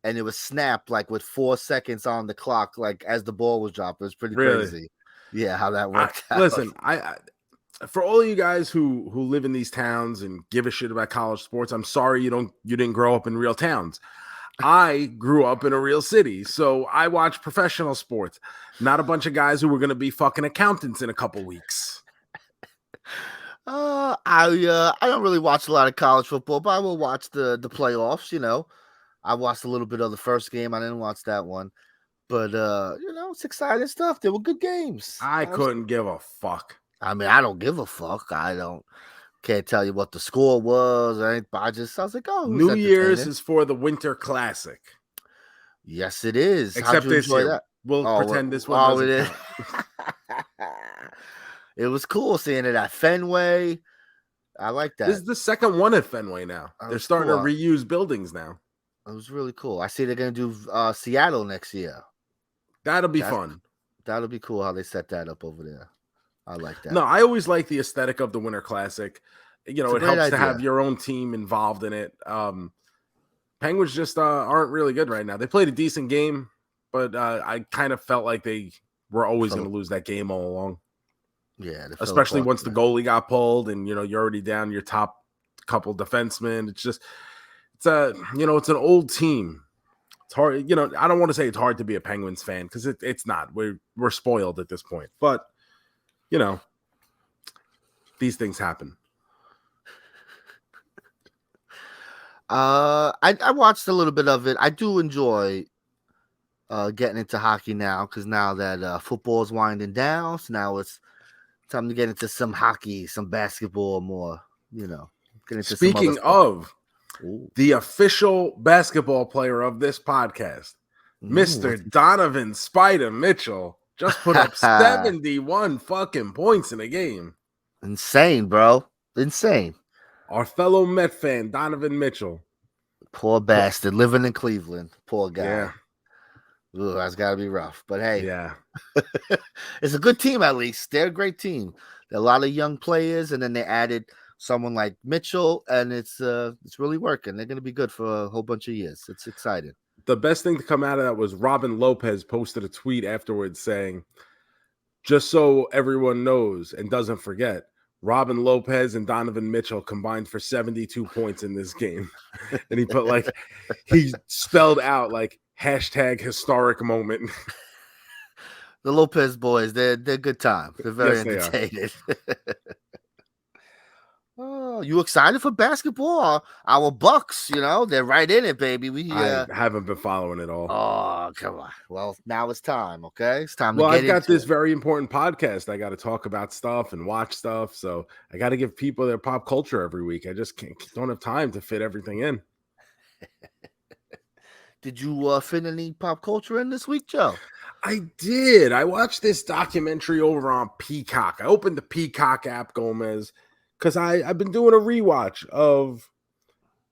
and it was snapped like with 4 seconds on the clock, like as the ball was dropped. It was pretty crazy. Yeah, how that worked out. Listen, I for all of you guys who live in these towns and give a shit about college sports, I'm sorry you didn't grow up in real towns. I grew up in a real city, so I watch professional sports, not a bunch of guys who were going to be fucking accountants in a couple weeks. I don't really watch a lot of college football, but I will watch the playoffs. I watched a little bit of the first game. I didn't watch that one, but it's exciting stuff. They were good games. I couldn't give a fuck. I mean, I don't give a fuck. Can't tell you what the score was or anything. I was like, oh, New Year's is for the Winter Classic. Yes, it is. Except this year. That? We'll pretend this one doesn't it count. It was cool seeing it at Fenway. I like that. This is the second one at Fenway now. They're starting to reuse buildings now. It was really cool. I see they're going to do Seattle next year. That'll be fun. That'll be cool how they set that up over there. I like that. No, I always like the aesthetic of the Winter Classic. It helps to have your own team involved in it. Penguins just aren't really good right now. They played a decent game, but I kind of felt like they were always going to lose that game all along. Yeah, especially once the goalie got pulled and you're already down your top couple defensemen. It's an old team. It's hard, I don't want to say it's hard to be a Penguins fan because it's not. We're spoiled at this point, but these things happen. I watched a little bit of it. I do enjoy getting into hockey now because now that football is winding down, so now it's time to get into some hockey, some basketball more, get into Speaking of, Ooh. The official basketball player of this podcast, Mr. Donovan Spider Mitchell, just put up 71 fucking points in a game. Insane, bro. Insane. Our fellow Met fan, Donovan Mitchell. Poor bastard, living in Cleveland. Poor guy. Yeah. Ooh, that's got to be rough. But hey, yeah, it's a good team at least. They're a great team. There are a lot of young players, and then they added someone like Mitchell, and it's really working. They're going to be good for a whole bunch of years. It's exciting. The best thing to come out of that was Robin Lopez posted a tweet afterwards saying, just so everyone knows and doesn't forget, Robin Lopez and Donovan Mitchell combined for 72 points in this game. And he put like, he spelled out like hashtag historic moment. The Lopez boys, they're good time. They're very Yes, entertaining. Oh, you excited for basketball? Our Bucks, they're right in it, baby. I haven't been following it all. Oh, come on. Well, now it's time, okay? It's time to Well, get I've got into this it. very important podcast. I got to talk about stuff and watch stuff. So I got to give people their pop culture every week. I just don't have time to fit everything in. Did you fit any pop culture in this week, Joe? I did. I watched this documentary over on Peacock. I opened the Peacock app, JoeMeZ, because I've been doing a rewatch of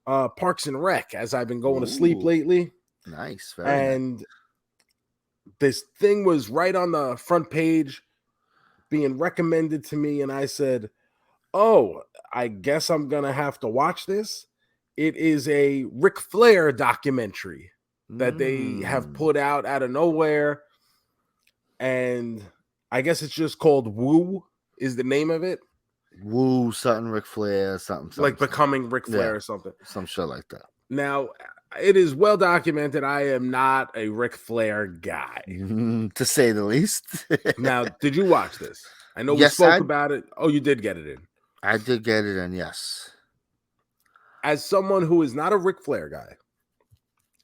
Parks and Rec as I've been going to sleep lately. Nice. And this thing was right on the front page being recommended to me. And I said, oh, I guess I'm going to have to watch this. It is a Ric Flair documentary that they have put out of nowhere. And I guess it's just called Wooo is the name of it. Woo, something Ric Flair, something like becoming Ric Flair or something. Some shit like that. Now, it is well documented. I am not a Ric Flair guy. To say the least. Now, did you watch this? I know we spoke about it. Oh, you did get it in. I did get it in, yes. As someone who is not a Ric Flair guy,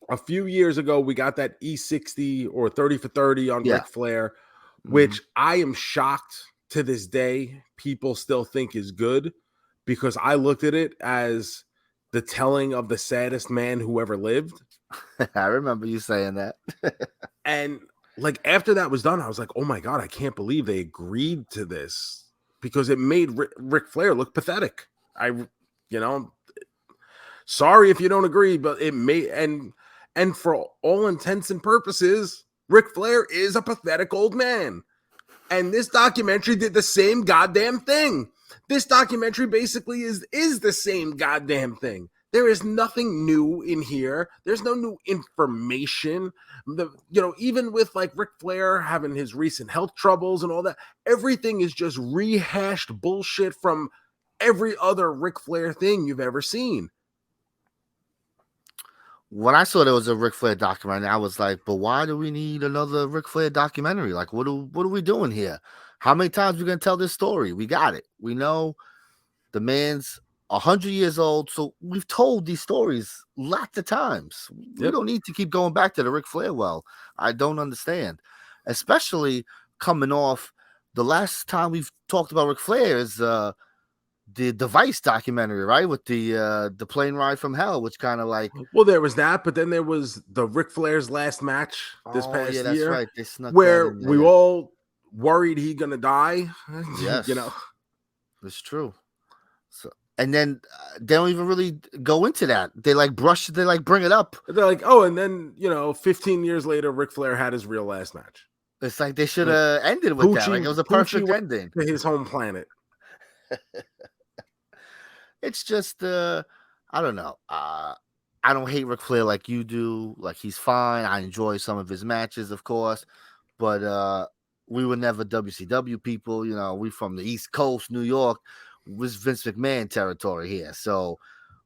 a few years ago, we got that E60 or 30 for 30 on Ric Flair, which I am shocked to this day people still think is good, because I looked at it as the telling of the saddest man who ever lived. I remember you saying that. And like after that was done, I was like, oh my God, I can't believe they agreed to this, because it made Ric Flair look pathetic. Sorry if you don't agree, but it made, and for all intents and purposes, Ric Flair is a pathetic old man. And this documentary did the same goddamn thing. This documentary basically is the same goddamn thing. There is nothing new in here. There's no new information. Even with like Ric Flair having his recent health troubles and all that, everything is just rehashed bullshit from every other Ric Flair thing you've ever seen. When I saw there was a Ric Flair documentary, I was like, but why do we need another Ric Flair documentary? Like, what are we doing here? How many times are we going to tell this story? We got it. We know the man's 100 years old, so we've told these stories lots of times. We don't need to keep going back to the Ric Flair well. I don't understand. Especially coming off the last time we've talked about Ric Flair is the Vice documentary, right? With the plane ride from hell, which kind of like... Well, there was that, but then there was the Ric Flair's last match this past year. That's right. They snuck where we all worried he's gonna die. Yes. It's true. So, and then they don't even really go into that. They bring it up. They're like, oh, and then 15 years later, Ric Flair had his real last match. It's like they should have ended with that. Like it was a perfect ending to his home planet. It's just I don't know. I don't hate Ric Flair like you do. Like he's fine. I enjoy some of his matches, of course, but we were never WCW people. We from the East Coast, New York. It was Vince McMahon territory here. So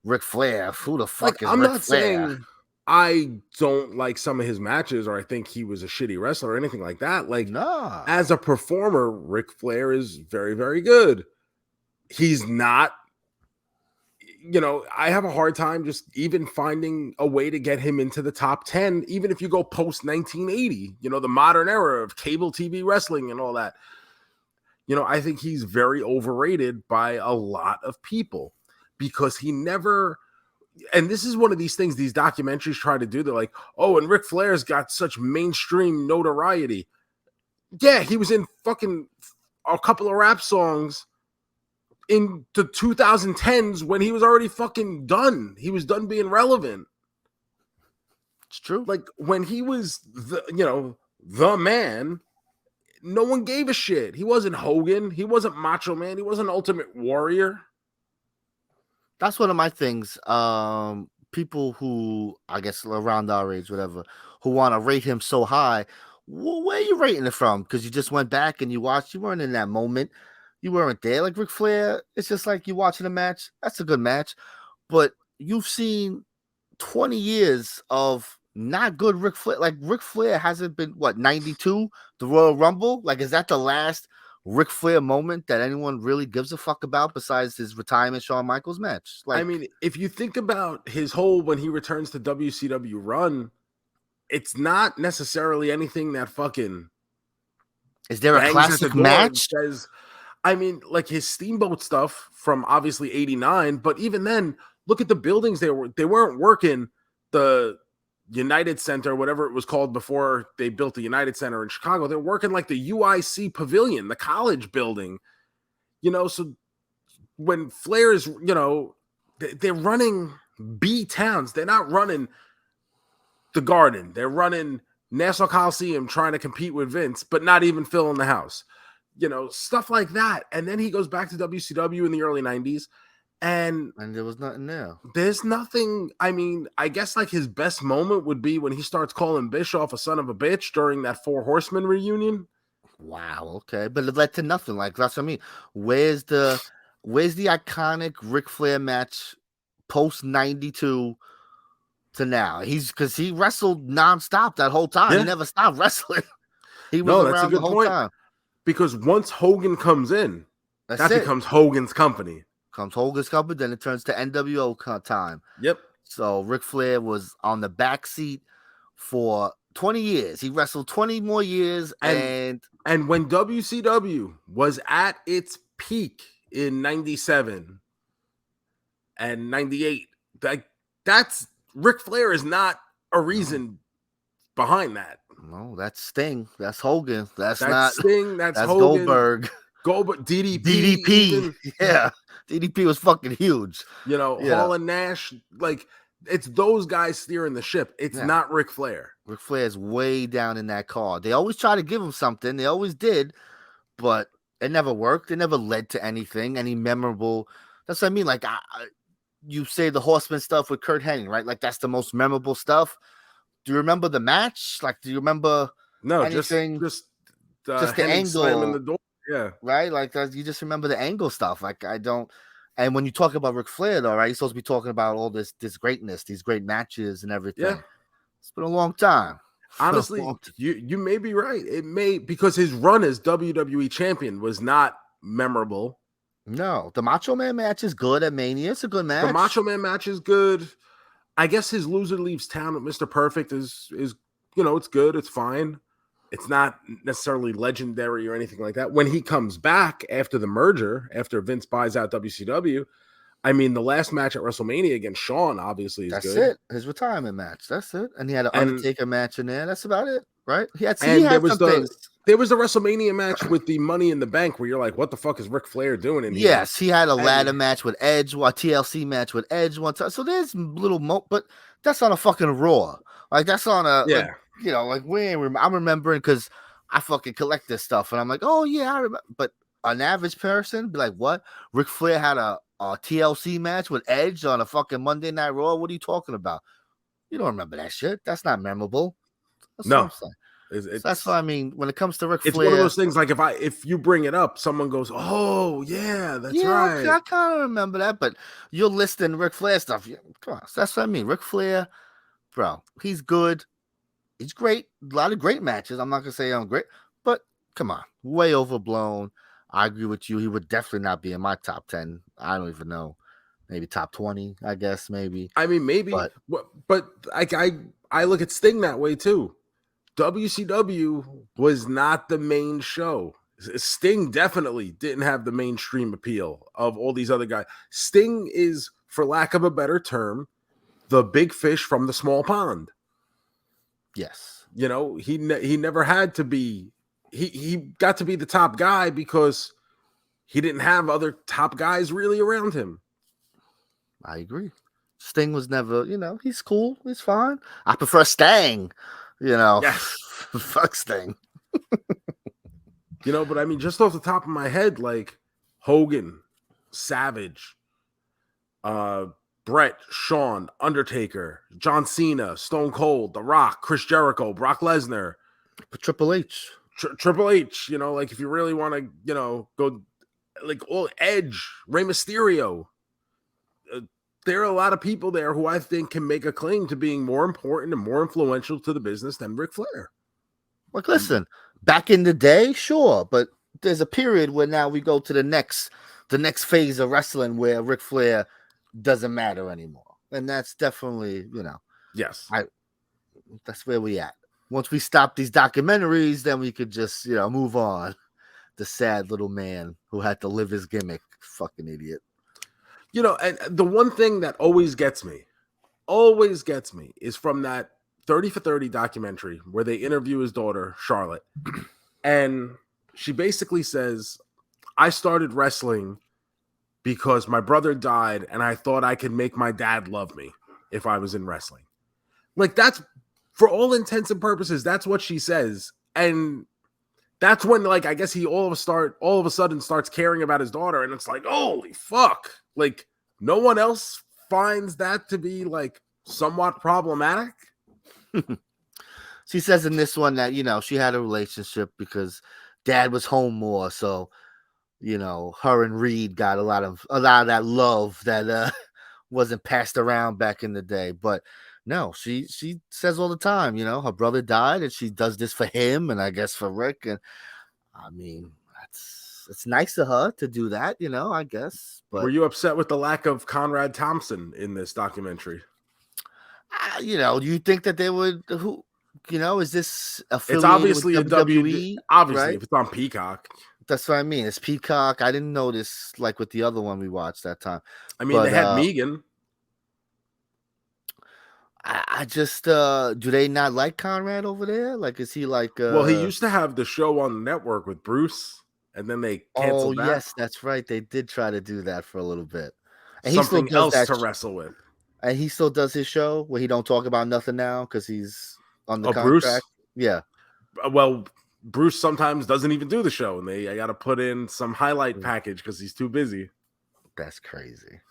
Ric Flair, who the fuck is I'm Ric not Flair? saying I don't like some of his matches or I think he was a shitty wrestler or anything like that. Like, nah. As a performer, Ric Flair is very, very good. He's not, I have a hard time just even finding a way to get him into the top 10, even if you go post 1980, the modern era of cable TV wrestling and all that. I think he's very overrated by a lot of people because he never, and this is one of these things these documentaries try to do. They're like, oh, and Ric Flair's got such mainstream notoriety. Yeah, he was in fucking a couple of rap songs in the 2010s when he was already fucking done. He was done being relevant. It's true. Like when he was the man, no one gave a shit. He wasn't Hogan. He wasn't Macho Man. He wasn't Ultimate Warrior. That's one of my things. People who, I guess around our age, whatever, who want to rate him so high, where are you rating it from? Because you just went back and you watched. You weren't in that moment. You weren't there. Like Ric Flair, it's just like you watching a match. That's a good match. But you've seen 20 years of not good Ric Flair. Like Ric Flair hasn't been, 92? The Royal Rumble? Like, is that the last Ric Flair moment that anyone really gives a fuck about besides his retirement Shawn Michaels match? Like, I mean, if you think about his whole when he returns to WCW run, it's not necessarily anything that fucking is there a classic match? Says, I mean, like his Steamboat stuff from obviously 89, but even then, look at the buildings they weren't working the United Center, whatever it was called before they built the United Center in Chicago. They're working like the UIC Pavilion, the college building, so when Flair is, they're running B towns. They're not running the Garden. They're running Nassau Coliseum trying to compete with Vince, but not even filling the house, stuff like that. And then he goes back to WCW in the early 90s. And there was nothing there. There's nothing. I mean, I guess like his best moment would be when he starts calling Bischoff a son of a bitch during that Four Horsemen reunion. Wow. Okay, but it led to nothing. Like that's what I mean. Where's the iconic Ric Flair match post 92 to now? Because he wrestled nonstop that whole time. Yeah. He never stopped wrestling. He was around the whole time. Because once Hogan comes in, that becomes Hogan's company. Comes Hogan's company, then it turns to NWO time. Yep. So Ric Flair was on the back seat for 20 years. He wrestled 20 more years, and when WCW was at its peak in 97 and 98, that's Ric Flair is not a reason behind that. No, that's Sting. That's Hogan. That's not Sting. That's Hogan. Goldberg, DDP. Yeah. DDP was fucking huge. Hall and Nash, like it's those guys steering the ship. It's not Ric Flair. Ric Flair's way down in that car. They always try to give him something. They always did, but it never worked. It never led to anything, any memorable. That's what I mean. Like you say the Horseman stuff with Kurt Hennig, right? Like that's the most memorable stuff. Do you remember the match? Like, do you remember anything? Just the angle, slamming the door. Yeah, right. Like you just remember the angle stuff. Like I don't. And when you talk about Ric Flair, though, right, you're supposed to be talking about all this greatness, these great matches and everything. Yeah, it's been a long time. Honestly, you may be right. It may because his run as WWE champion was not memorable. No, the Macho Man match is good at Mania. It's a good match. The Macho Man match is good. I guess his loser leaves town with Mr. Perfect is it's good. It's fine. It's not necessarily legendary or anything like that. When he comes back after the merger, after Vince buys out WCW, I mean, the last match at WrestleMania against Shawn obviously is good. That's it. His retirement match. That's it. And he had an Undertaker match in there. That's about it, right? There was the WrestleMania match with the Money in the Bank where you're like, what the fuck is Ric Flair doing in here? Yes, he had a ladder match with Edge, a TLC match with Edge one time. So there's little but that's on a fucking Raw. Like that's on a I'm remembering because I fucking collect this stuff and I'm like, oh yeah, I remember. But an average person be like, what? Ric Flair had a TLC match with Edge on a fucking Monday Night Raw. What are you talking about? You don't remember that shit. That's not memorable. That's what I'm saying. That's what I mean. When it comes to Ric Flair, it's one of those things. Like if you bring it up, someone goes, "Oh yeah, that's right." I kind of remember that. But you're listing Ric Flair stuff. Come on, that's what I mean. Ric Flair, bro, he's good. He's great. A lot of great matches. I'm not gonna say I'm great, but come on, way overblown. I agree with you. He would definitely not be in my top 10. I don't even know. Maybe top 20, I guess. Maybe. I mean, maybe. But I look at Sting that way too. WCW was not the main show. Sting definitely didn't have the mainstream appeal of all these other guys. Sting is, for lack of a better term, the big fish from the small pond. Yes. You know, he never had to be. He got to be the top guy because he didn't have other top guys really around him. I agree. Sting was never, he's cool. He's fine. I prefer Stang, Yes. Fuck Sting. But I mean, just off the top of my head, like Hogan, Savage, Brett, Shawn, Undertaker, John Cena, Stone Cold, The Rock, Chris Jericho, Brock Lesnar, Triple H. Triple H, like if you really want to, go like all Edge, Rey Mysterio. There are a lot of people there who I think can make a claim to being more important and more influential to the business than Ric Flair. Like, listen, back in the day, sure, but there's a period where now we go to the next phase of wrestling where Ric Flair doesn't matter anymore, and that's definitely, Yes, that's where we at. Once we stop these documentaries, then we could just, move on. The sad little man who had to live his gimmick, fucking idiot. And the one thing that always gets me is from that 30 for 30 documentary where they interview his daughter, Charlotte. And she basically says, I started wrestling because my brother died and I thought I could make my dad love me if I was in wrestling. Like, that's, for all intents and purposes, that's what she says. And that's when, like, I guess he all of a sudden starts caring about his daughter. And it's like, holy fuck. Like, no one else finds that to be, like, somewhat problematic. She says in this one that, she had a relationship because dad was home more. So, her and Reed got a lot of that love that wasn't passed around back in the day. But no, she says all the time, her brother died and she does this for him and I guess for Rick. And I mean, it's nice of her to do that, I guess. But were you upset with the lack of Conrad Thompson in this documentary? You think that they would, is this affiliated it's obviously with WWE? Obviously, right? if it's on Peacock. That's what I mean. It's Peacock. I didn't notice like with the other one we watched that time. I mean, they had Megan. I just do they not like Conrad over there? Like, is he like well, he used to have the show on the network with Bruce, and then they canceled that. Yes, that's right. They did try to do that for a little bit. And something else to wrestle with. And he still does his show where he don't talk about nothing now because he's on the contract. Bruce? Yeah. Well, Bruce sometimes doesn't even do the show, and I got to put in some highlight package because he's too busy. That's crazy.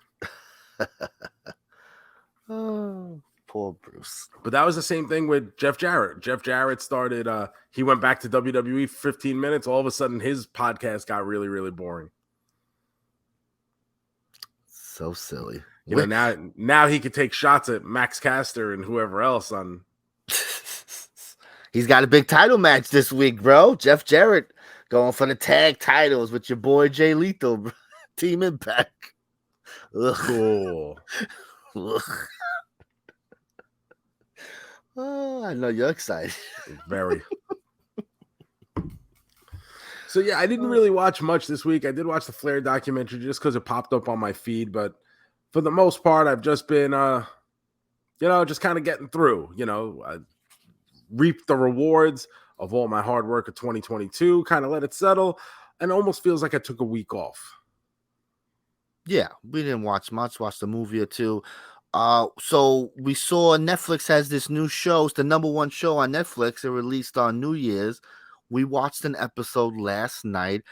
Oh, poor Bruce. But that was the same thing with Jeff Jarrett. Jeff Jarrett started, he went back to WWE 15 minutes. All of a sudden, his podcast got really, really boring. So silly. Now he could take shots at Max Caster and whoever else on. He's got a big title match this week, bro. Jeff Jarrett going for the tag titles with your boy Jay Lethal, bro. Team Impact. Ugh. Cool. Ugh. Oh, I know you're excited. Very. So yeah, I didn't really watch much this week. I did watch the Flair documentary just because it popped up on my feed, but for the most part, I've just been, just kind of getting through. I reaped the rewards of all my hard work of 2022. Kind of let it settle, and almost feels like I took a week off. Yeah, we didn't watch much. Watched a movie or two. So we saw Netflix has this new show. It's the #1 show on Netflix. It released on New Year's. We watched an episode last night.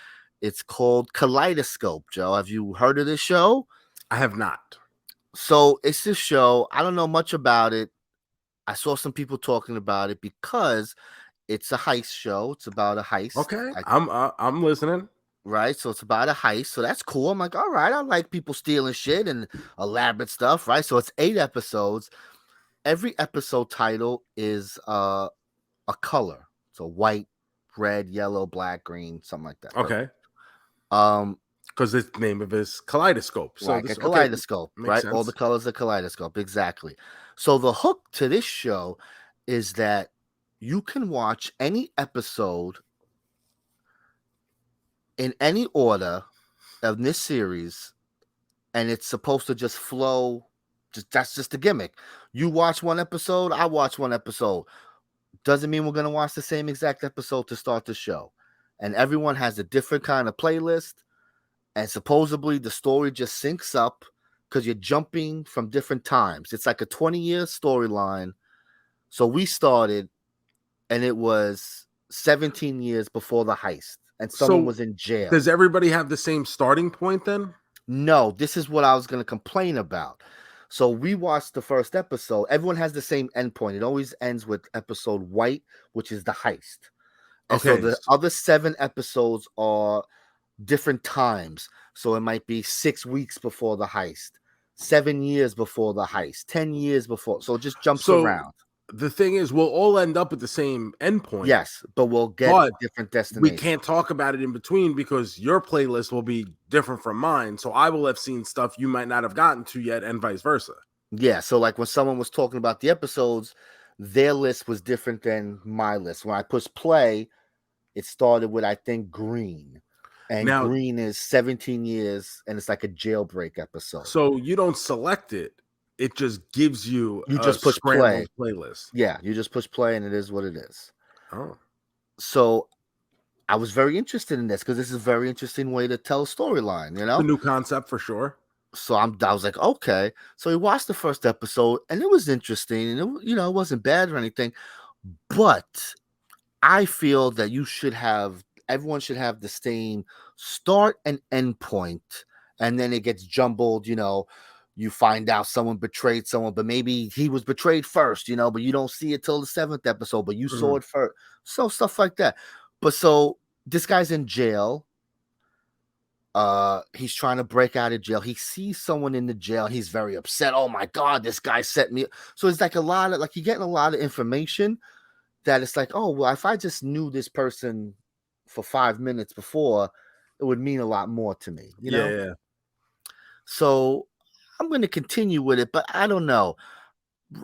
It's called Kaleidoscope. Joe, have you heard of this show? I have not. So it's this show. I don't know much about it. I saw some people talking about it because it's a heist show. It's about a heist. Okay, I'm listening. Right, so it's about a heist. So that's cool. I'm like, all right, I like people stealing shit and elaborate stuff. Right, so it's 8 episodes. Every episode title is a color. So white, red, yellow, black, green, something like that. Okay. Because the name of it is Kaleidoscope. So like a kaleidoscope, right? Sense. All the colors of kaleidoscope, exactly. So the hook to this show is that you can watch any episode in any order of this series, and it's supposed to just flow That's just the gimmick. You watch one episode, I watch one episode. Doesn't mean we're gonna watch the same exact episode to start the show. And everyone has a different kind of playlist. And supposedly the story just syncs up because you're jumping from different times. It's like a 20-year storyline. So we started, and it was 17 years before the heist, and someone was in jail. Does everybody have the same starting point then? No, this is what I was going to complain about. So we watched the first episode. Everyone has the same endpoint. It always ends with episode White, which is the heist. And so the other 7 episodes are different times. So it might be 6 weeks before the heist, 7 years before the heist, 10 years before. So it just jumps around. The thing is, we'll all end up at the same endpoint. Yes, but we'll get different destinations. We can't talk about it in between because your playlist will be different from mine. So I will have seen stuff you might not have gotten to yet, and vice versa. Yeah, so like when someone was talking about the episodes, their list was different than my list. When I pushed play, it started with, I think, Green. And now, Green is 17 years, and it's like a jailbreak episode. So you don't select it. It just gives you just push play playlist. Yeah, you just push play, and it is what it is. Oh. So I was very interested in this because this is a very interesting way to tell a storyline, you know? A new concept for sure. So I was like, okay. So we watched the first episode, and it was interesting, and it wasn't bad or anything. But I feel that everyone should have the same start and end point, and then it gets jumbled, You find out someone betrayed someone, but maybe he was betrayed first, but you don't see it till the 7th episode, but you saw it first. So stuff like that. But so this guy's in jail. He's trying to break out of jail. He sees someone in the jail. He's very upset. Oh my God, this guy set me up. So it's like you're getting a lot of information that it's like, oh, well, if I just knew this person for 5 minutes before, it would mean a lot more to me, Yeah. So I'm going to continue with it, but I don't know.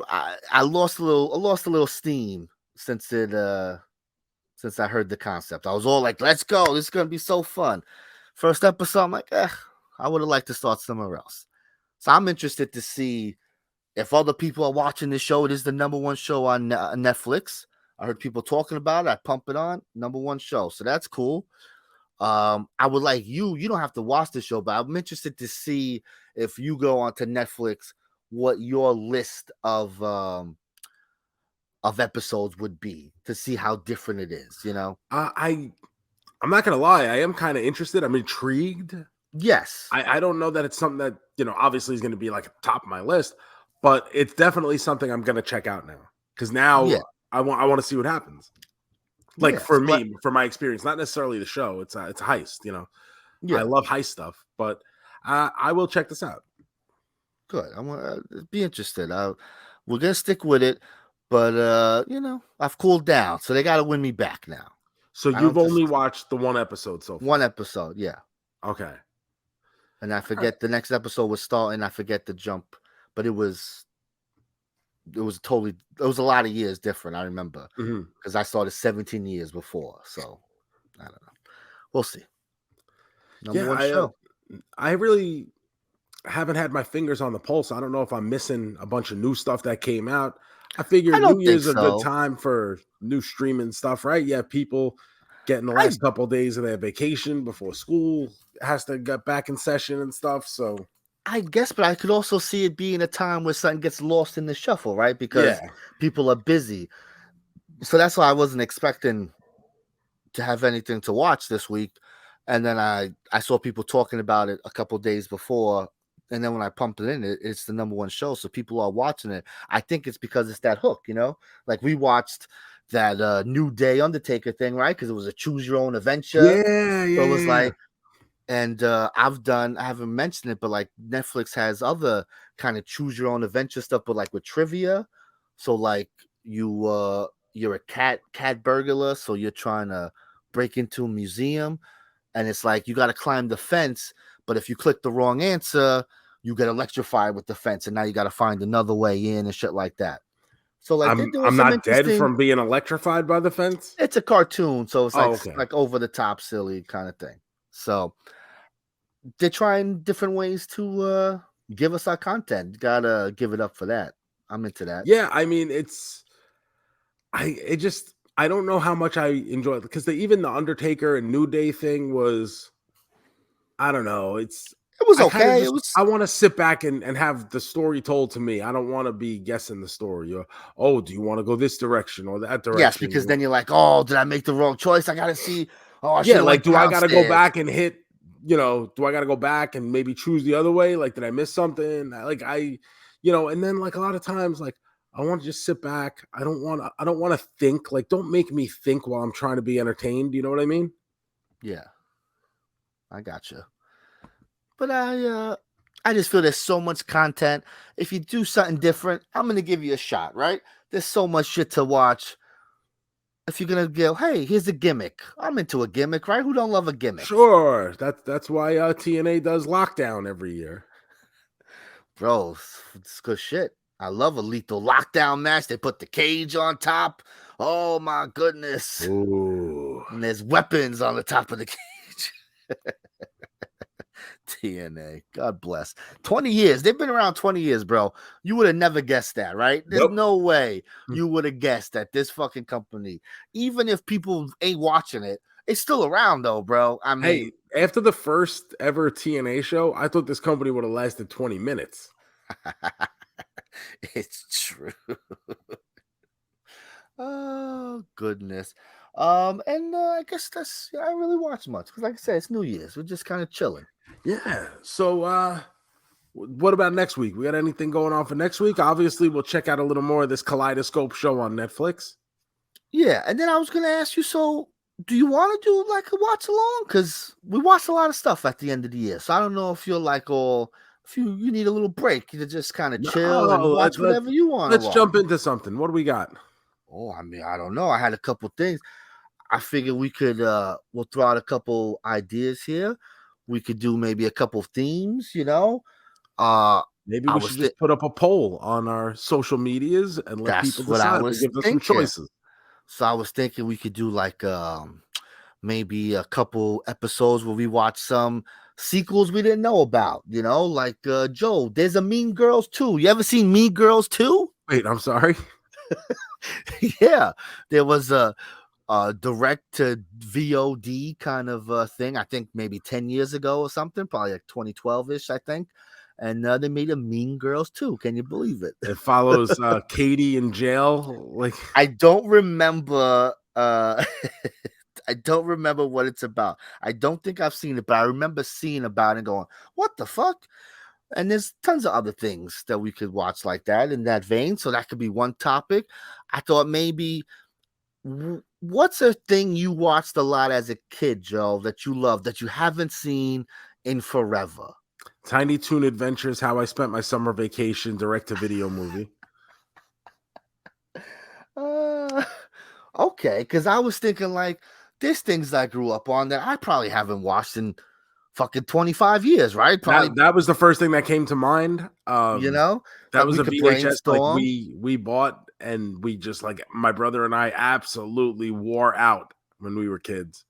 I lost a little steam since I heard the concept. I was all like, let's go. This is going to be so fun. First episode, I'm like, I would have liked to start somewhere else. So I'm interested to see if other people are watching this show. It is the #1 show on Netflix. I heard people talking about it. I pump it on, #1 show. So that's cool. I would like you don't have to watch the show, but I'm interested to see if you go onto Netflix, what your list of episodes would be, to see how different it is, I'm not gonna lie, I am kind of interested. I'm intrigued. Yes. I don't know that it's something that, obviously is going to be like top of my list, but it's definitely something I'm going to check out now. Because now I want to see what happens. Like for me, for my experience, not necessarily the show. It's a heist, I love heist stuff, but I will check this out. Good. I want to be interested. We're going to stick with it, but I've cooled down, so they got to win me back now. So you've only watched the 1 episode so far? 1 episode, yeah. Okay. And I forget the next episode was starting. I forget the jump, but it was a lot of years different. I remember because I started 17 years before. So I don't know. We'll see. #1 show. I really haven't had my fingers on the pulse. I don't know if I'm missing a bunch of new stuff that came out. I figure New Year's a good time for new streaming stuff, right? Yeah, people getting the last couple of days of their vacation before school has to get back in session and stuff. So I guess, but I could also see it being a time where something gets lost in the shuffle, right? Because people are busy. So that's why I wasn't expecting to have anything to watch this week. And then I saw people talking about it a couple of days before. And then when I pumped it in, it's the #1 show. So people are watching it. I think it's because it's that hook, Like we watched that New Day Undertaker thing, right? Because it was a choose your own adventure. Yeah. So it was like, and I haven't mentioned it, but like Netflix has other kind of choose your own adventure stuff, but like with trivia. So like you're a cat burglar, so you're trying to break into a museum, and it's like you got to climb the fence, but if you click the wrong answer, you get electrified with the fence, and now you got to find another way in and shit like that. So like I'm not dead from being electrified by the fence. It's a cartoon, so it's like over the top, silly kind of thing. So they're trying different ways to Give us our content. You gotta give it up for that. I'm into that. Yeah, I mean, I don't know how much I enjoy it because even the Undertaker and New Day thing was, I don't know. It was I kind of okay. just, I want to sit back and have the story told to me. I don't want to be guessing the story. Or, oh, do you want to go this direction or that direction? Yes, because then you're like, oh, did I make the wrong choice? I gotta see. Oh, I should yeah, have like, do I got to go downstairs. back and hit? Do I got to go back and maybe choose the other way? Like, did I miss something? Like, and then like a lot of times, like, I want to just sit back. I don't want to think. Like, don't make me think while I'm trying to be entertained. You know what I mean? Yeah, I gotcha. But I just feel there's so much content. If you do something different, I'm gonna give you a shot, right? There's so much shit to watch. If you're gonna go, hey, here's a gimmick. I'm into a gimmick, right? Who don't love a gimmick? Sure. That's why TNA does Lockdown every year. Bro, it's good shit. I love a lethal lockdown match. They put the cage on top. Oh my goodness. Ooh. And there's weapons on the top of the cage. TNA. God bless. 20 years. They've been around 20 years, bro. You would have never guessed that, right? There's no way you would have guessed that this fucking company, even if people ain't watching it, it's still around though, bro. I mean, hey, after the first ever TNA show, I thought this company would have lasted 20 minutes. It's true. Oh goodness. And I guess I don't really watch much because, like I said, it's New Year's. We're just kind of chilling. Yeah. So, what about next week? We got anything going on for next week? Obviously, we'll check out a little more of this Kaleidoscope show on Netflix. Yeah, and then I was gonna ask you, so do you want to do like a watch along? Because we watched a lot of stuff at the end of the year, so I don't know if you're like, or if you need a little break to just kind of chill and watch whatever you want. Let's jump into something. What do we got? Oh, I mean, I don't know. I had a couple things. I figured we could we'll throw out a couple ideas here. We could do maybe a couple themes, Maybe we should just put up a poll on our social medias and let people decide. Give us some choices. So I was thinking we could do like maybe a couple episodes where we watch some sequels we didn't know about, like Joe, there's a Mean Girls 2. You ever seen Mean Girls 2? Wait, I'm sorry. Yeah, there was a direct to VOD kind of thing. I think maybe 10 years ago or something, probably like 2012-ish, I think. And they made a Mean Girls 2. Can you believe it? It follows Katie in jail. Like, I don't remember. I don't remember what it's about. I don't think I've seen it, but I remember seeing about it and going, "What the fuck?" And there's tons of other things that we could watch like that in that vein. So that could be one topic. I thought maybe, what's a thing you watched a lot as a kid, Joe, that you love that you haven't seen in forever? Tiny Toon Adventures, How I Spent My Summer Vacation, direct-to-video movie. Okay, because I was thinking like there's things I grew up on that I probably haven't watched in fucking 25 years, right? Probably that was the first thing that came to mind. That was a VHS like we bought, and we just like my brother and I absolutely wore out when we were kids.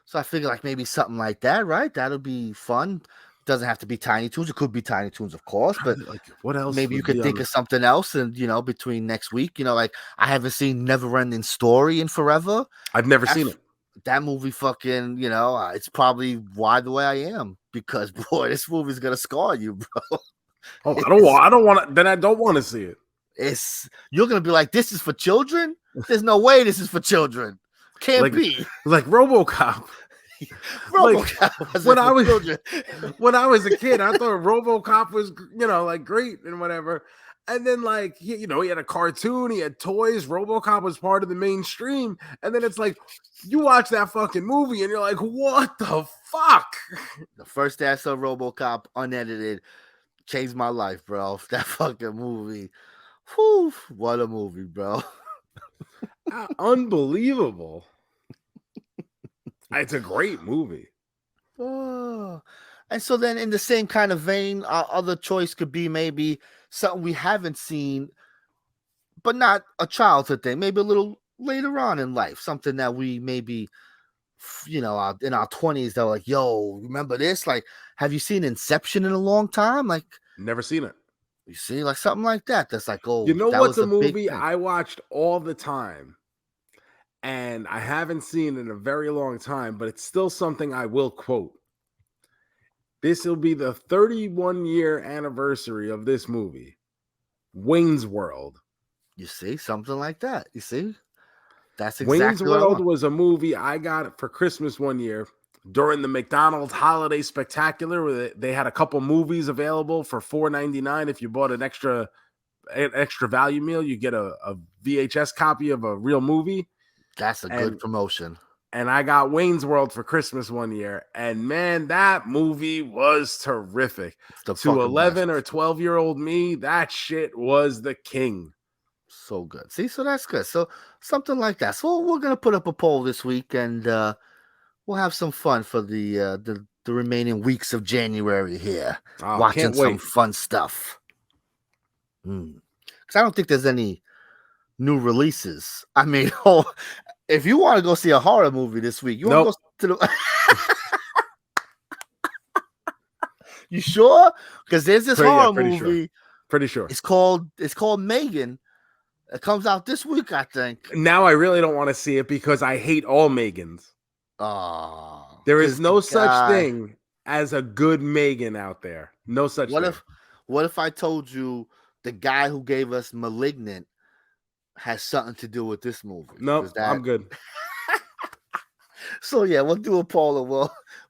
So I figured like maybe something like that, right? That'll be fun. Doesn't have to be Tiny Toons. It could be Tiny Toons, of course, but like what else? Maybe you could think of something else, and between next week, like I haven't seen Neverending Story in forever. I've never seen it. That movie, fucking, it's probably why the way I am, because boy, this movie's gonna scar you, bro. Oh, I don't want to. Then I don't want to see it. You're gonna be like, this is for children. There's no way this is for children. Can't be like RoboCop. RoboCop when I was a kid, I thought RoboCop was like great and whatever. And then like he had a cartoon, he had toys. RoboCop was part of the mainstream, and then it's like you watch that fucking movie and you're like, what the fuck? The first day I saw RoboCop unedited changed my life, bro. That fucking movie. Whew, what a movie, bro. Unbelievable. It's a great movie. Oh. And so then in the same kind of vein, our other choice could be maybe something we haven't seen, but not a childhood thing, maybe a little later on in life, something that we maybe, in our 20s, they're like, yo, remember this? Like, Have you seen Inception in a long time? Like, Never seen it. you see, like something like that. That's like, oh, You know that what's was a a big movie thing. I watched all the time, and I haven't seen in a very long time, but it's still something I will quote. This will be the 31-year anniversary of this movie, Wayne's World. You see, something like that. You see, that's Wayne's exactly what I World want. was a movie I got for Christmas one year during the McDonald Holiday Spectacular, where they had a couple movies available for $4.99. If you bought an extra value meal, you get a VHS copy of a real movie. That's a good promotion. And I got Wayne's World for Christmas one year, and man, that movie was terrific. To 11 or 12-year-old me, that shit was the king. So good. See, so that's good. So something like that. So we're gonna put up a poll this week, and we'll have some fun for the remaining weeks of January here, watching some fun stuff. Because I don't think there's any new releases. I mean, if you want to go see a horror movie this week, you want to go to the. You sure? Because there's this horror movie. Sure. Pretty sure. It's called Megan. It comes out this week, I think. Now I really don't want to see it because I hate all Megans. Oh, there is no such thing as a good Megan out there. No such thing. What if I told you the guy who gave us Malignant has something to do with this movie? No, I'm good. So yeah, we'll do a poll and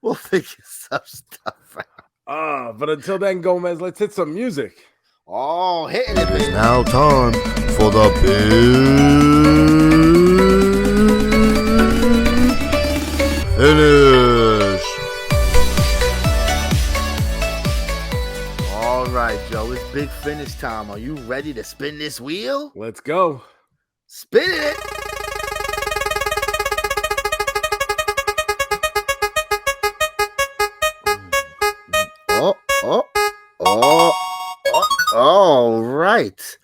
we'll figure some stuff out. But until then, JoeMeZ, let's hit some music. Oh, hitting it. It's now time for the big finish. All right, Joe, it's big finish time. Are you ready to spin this wheel? Let's go. Spin it. All right.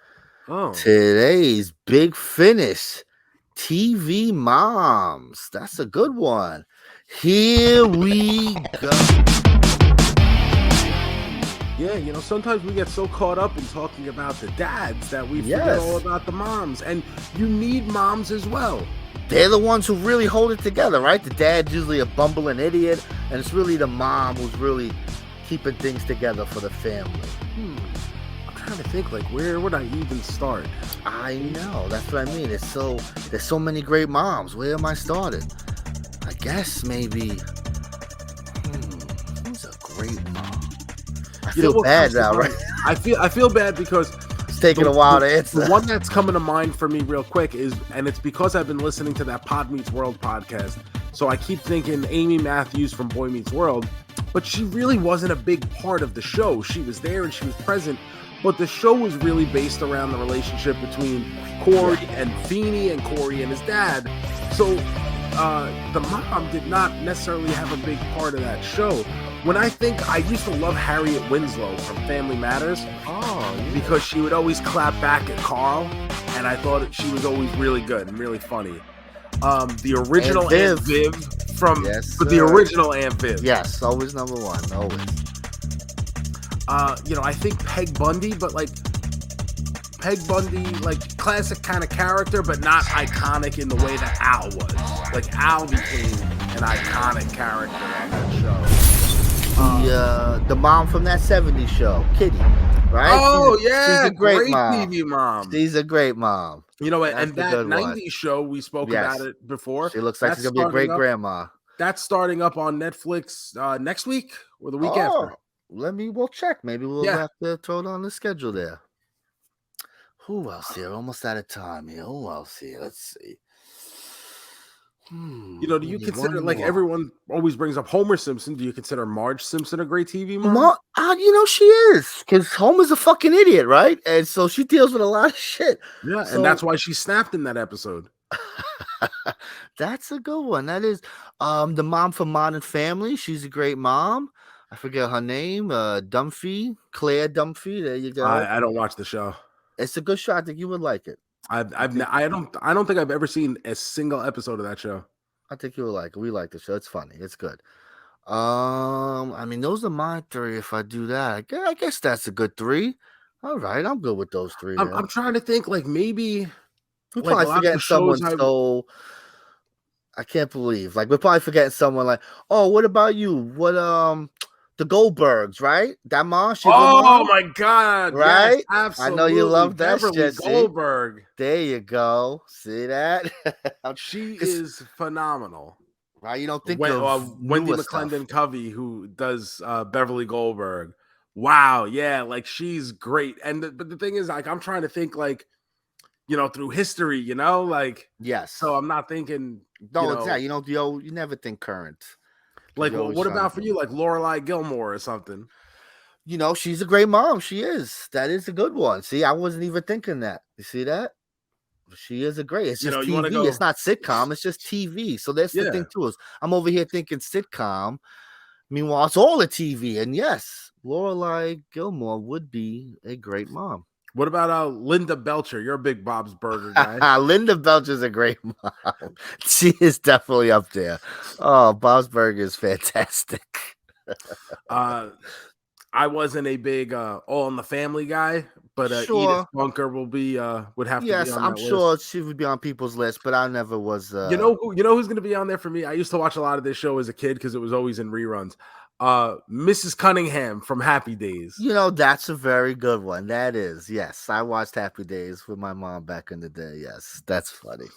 Today's big finish, TV moms. That's a good one. Here we go. Yeah, sometimes we get so caught up in talking about the dads that we forget all about the moms. And you need moms as well. They're the ones who really hold it together, right? The dad's usually a bumbling idiot, and it's really the mom who's really keeping things together for the family. I'm trying to think, where would I even start? I know, that's what I mean. There's so many great moms. Where am I starting? I guess maybe. Who's a great mom? I feel bad now, right? I feel bad because it's taking a while to answer. The one that's coming to mind for me real quick and it's because I've been listening to that Pod Meets World podcast. So I keep thinking Amy Matthews from Boy Meets World, but she really wasn't a big part of the show. She was there and she was present, but the show was really based around the relationship between Corey and Feeney and Corey and his dad. So the mom did not necessarily have a big part of that show. When I used to love Harriet Winslow from Family Matters. Because she would always clap back at Carl, and I thought she was always really good and really funny. The original Aunt Viv the original Aunt Viv. Yes, always number one, always. I think Peg Bundy, but classic kind of character, but not iconic in the way that Al was. Like Al became an iconic character on that show. The mom from that 70s show, Kitty, right? She's a great mom. TV mom. She's a great mom. And that 90s show, we spoke about it before. She looks like she's going to be a great grandma. That's starting up on Netflix next week or the week after. We'll check. Maybe we'll have to throw it on the schedule there. Who else here? Almost out of time here. Who else here? Let's see. Do you consider, everyone always brings up Homer Simpson, do you consider Marge Simpson a great TV mom? She is, because Homer's a fucking idiot, right? And so she deals with a lot of shit. Yeah, and that's why she snapped in that episode. That's a good one. That is the mom from Modern Family. She's a great mom. I forget her name. Claire Dunphy. There you go. I don't watch the show. It's a good show. I think you would like it. I don't think I've ever seen a single episode of that show. I think you would like it. We like the show. It's funny. It's good. I mean, those are my 3. If I do that, I guess that's a good 3. All right, I'm good with those 3. I'm trying to think, like maybe We're like probably lots forgetting of shows someone so I can't believe. Like we're probably forgetting someone like, oh, what about you? What the Goldbergs, right? That mom, she a good Oh mom, my God! Yes, right? I know you absolutely. love that Beverly shit. See? Goldberg. There you go. See that? She 'Cause- is phenomenal. right? You don't think of Wendy newer stuff. McClendon Covey, who does Beverly Goldberg. Wow, yeah, like she's great. But the thing is, like, I'm trying to think, like, through history, like, Yes. so I'm not thinking, No, exactly. You never think current. like, You're always what trying to about for think. you, like Lorelai Gilmore or something? She's a great mom. She is. That is a good one. See, I wasn't even thinking that. You see that? She is a great. It's just You want to TV. go, It's not sitcom. It's just TV. So that's the yeah. thing too. Is I'm over here thinking sitcom. Meanwhile, it's all a TV. And yes, Lorelai Gilmore would be a great mom. What about Linda Belcher? You're a big Bob's Burger guy. Linda Belcher's a great mom. She is definitely up there. Oh, Bob's Burger is fantastic. I wasn't a big All in the Family guy, but Edith Sure. Bunker would have to be Yes, on I'm that sure list. she would be on people's list, but I never was. Who's going to be on there for me? I used to watch a lot of this show as a kid because it was always in reruns. Mrs. Cunningham from Happy Days. That's a very good one. That is, yes. I watched Happy Days with my mom back in the day. Yes, that's funny.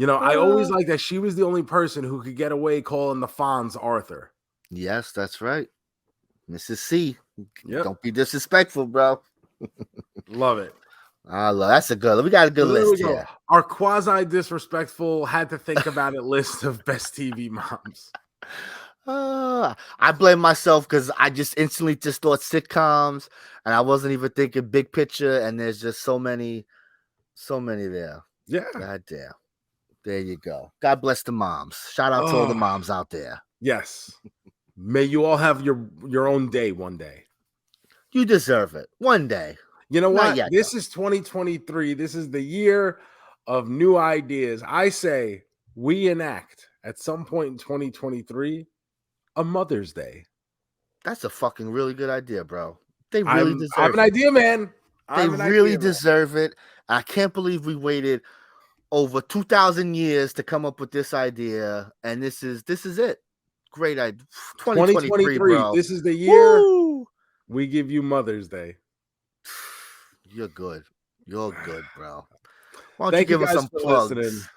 I always liked that she was the only person who could get away calling the Fonz Arthur. Yes, that's right. Mrs. C. Yep. Don't be disrespectful, bro. Love it. That's a good. We got a good list here. Our quasi disrespectful had to think about it list of best TV moms. I blame myself because I just instantly just thought sitcoms, and I wasn't even thinking big picture. And there's just so many there. Yeah. God damn. There you go. God bless the moms. Shout out to all the moms out there. Yes. May you all have your own day one day. You deserve it. One day. You know what? Yet, this is 2023. This is the year of new ideas. I say we enact at some point in 2023 a Mother's Day. That's a fucking really good idea, bro. They really deserve it. I have an idea, man. They really deserve it. I can't believe we waited over 2,000 years to come up with this idea, and this is it. Great idea. 2023, bro. This is the year. Woo! We give you Mother's Day. You're good. You're good, bro. Why don't you give us some plugs?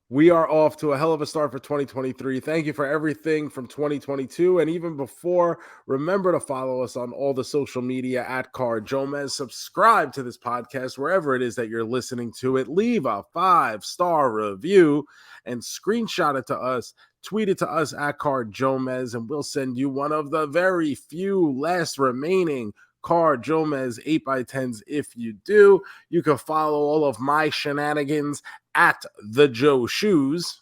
We are off to a hell of a start for 2023. Thank you for everything from 2022 and even before. Remember to follow us on all the social media at JoeMeZ. Subscribe to this podcast wherever it is that you're listening to it. Leave a 5-star review and screenshot it to us. Tweet it to us at JoeMeZ, and we'll send you one of the very few last remaining JoeMeZ 8x10s. If you do, you can follow all of my shenanigans at the Joe Shoes,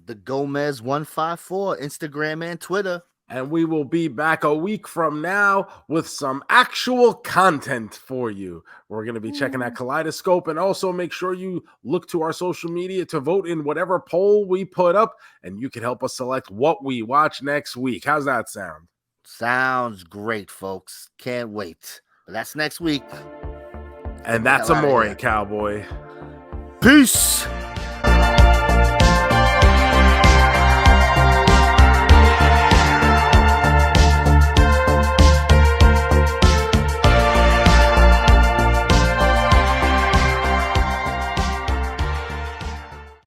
the Gomez 154, Instagram and Twitter. And we will be back a week from now with some actual content for you. We're going to be checking that Kaleidoscope, and also make sure you look to our social media to vote in whatever poll we put up, and you can help us select what we watch next week. How's that sound? Sounds great, folks. Can't wait. But that's next week. And that's Amore, cowboy. Peace.